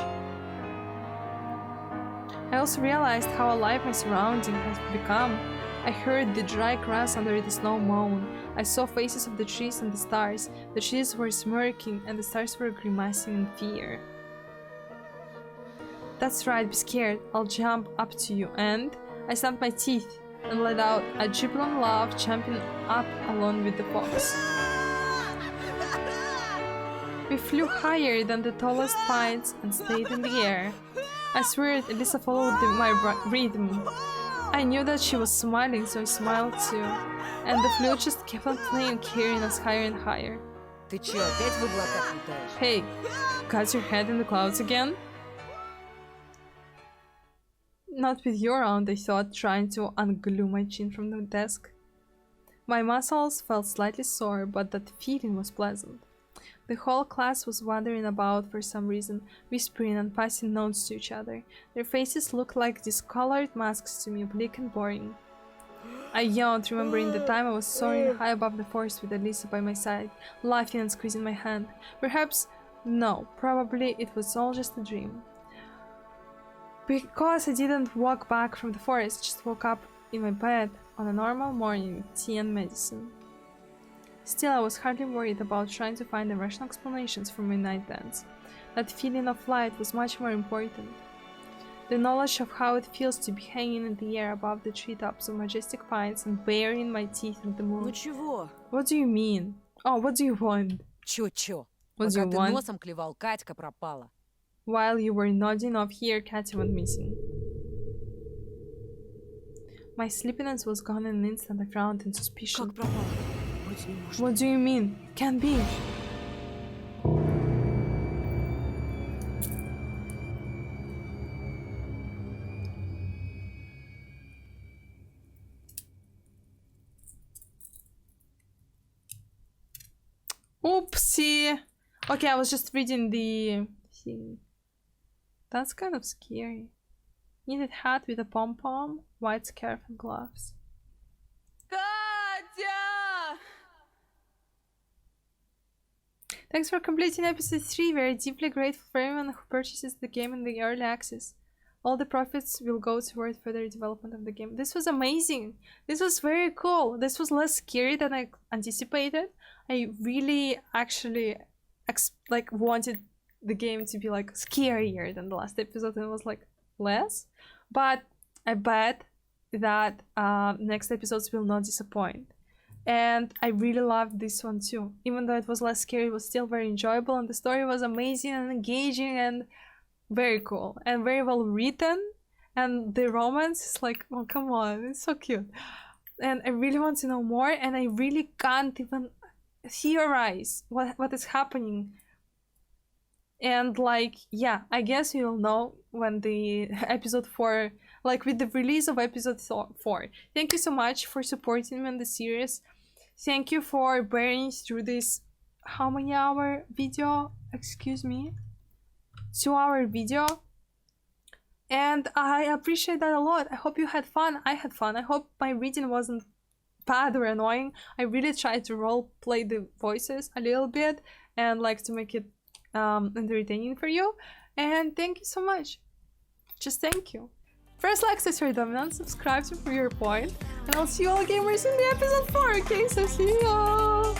I also realized how alive my surrounding has become. I heard the dry grass under the snow moan. I saw faces of the trees and the stars. The trees were smirking and the stars were grimacing in fear. That's right, be scared. I'll jump up to you, and I snapped my teeth and let out a jubilant laugh, jumping up along with the fox. We flew higher than the tallest pines and stayed in the air. I swear Alyssa followed my rhythm. I knew that she was smiling, so I smiled too. And the flute just kept on playing, carrying us higher and higher. Ты чё, опять в облаках летаешь? Hey, got your head in the clouds again? Not with your aunt, I thought, trying to unglue my chin from the desk. My muscles felt slightly sore, but that feeling was pleasant. The whole class was wandering about for some reason, whispering and passing notes to each other. Their faces looked like discolored masks to me, bleak and boring. I yawned, remembering the time I was soaring high above the forest with Alyssa by my side, laughing and squeezing my hand. Perhaps, no, probably it was all just a dream. Because I didn't walk back from the forest, just woke up in my bed on a normal morning with tea and medicine. Still, I was hardly worried about trying to find the rational explanations for my night dance. That feeling of flight was much more important. The knowledge of how it feels to be hanging in the air above the treetops of majestic pines and baring my teeth at the moon. Ну чего? What do you mean? Oh, what do you want? Чё? What do Пока you ты want? носом клевал, Катька пропала. While you were nodding off here, Katya went missing. My sleepiness was gone in an instant. I frowned in suspicion. Как пропала? Быть не может. What do you mean? Can't be. Oopsie. Okay, I was just reading the thing. That's kind of scary. Knitted hat with a pom-pom, white scarf and gloves. Катя! Thanks for completing episode 3. Very deeply grateful for everyone who purchases the game in the early access. All the profits will go toward further development of the game. This was amazing. This was very cool. This was less scary than I anticipated. I really actually wanted the game to be like scarier than the last episode, and it was like less. But I bet that next episodes will not disappoint. And I really loved this one too. Even though it was less scary, it was still very enjoyable, and the story was amazing and engaging and very cool and very well written. And the romance is like, oh come on, it's so cute. And I really want to know more, and I really can't even theorize what is happening. And like, yeah, I guess you'll know when the episode 4, like with the release of episode 4. Thank you so much for supporting me in the series. Thank you for bearing through this, how many hour video? Excuse me. 2-hour video. And I appreciate that a lot. I hope you had fun. I had fun. I hope my reading wasn't bad or annoying. I really tried to role play the voices a little bit and like to make it entertaining for you. And thank you so much. Just thank you. First, like, accessory dominant, subscribe to prove your point, and I'll see you all gamers in the episode 4. Okay, so see ya.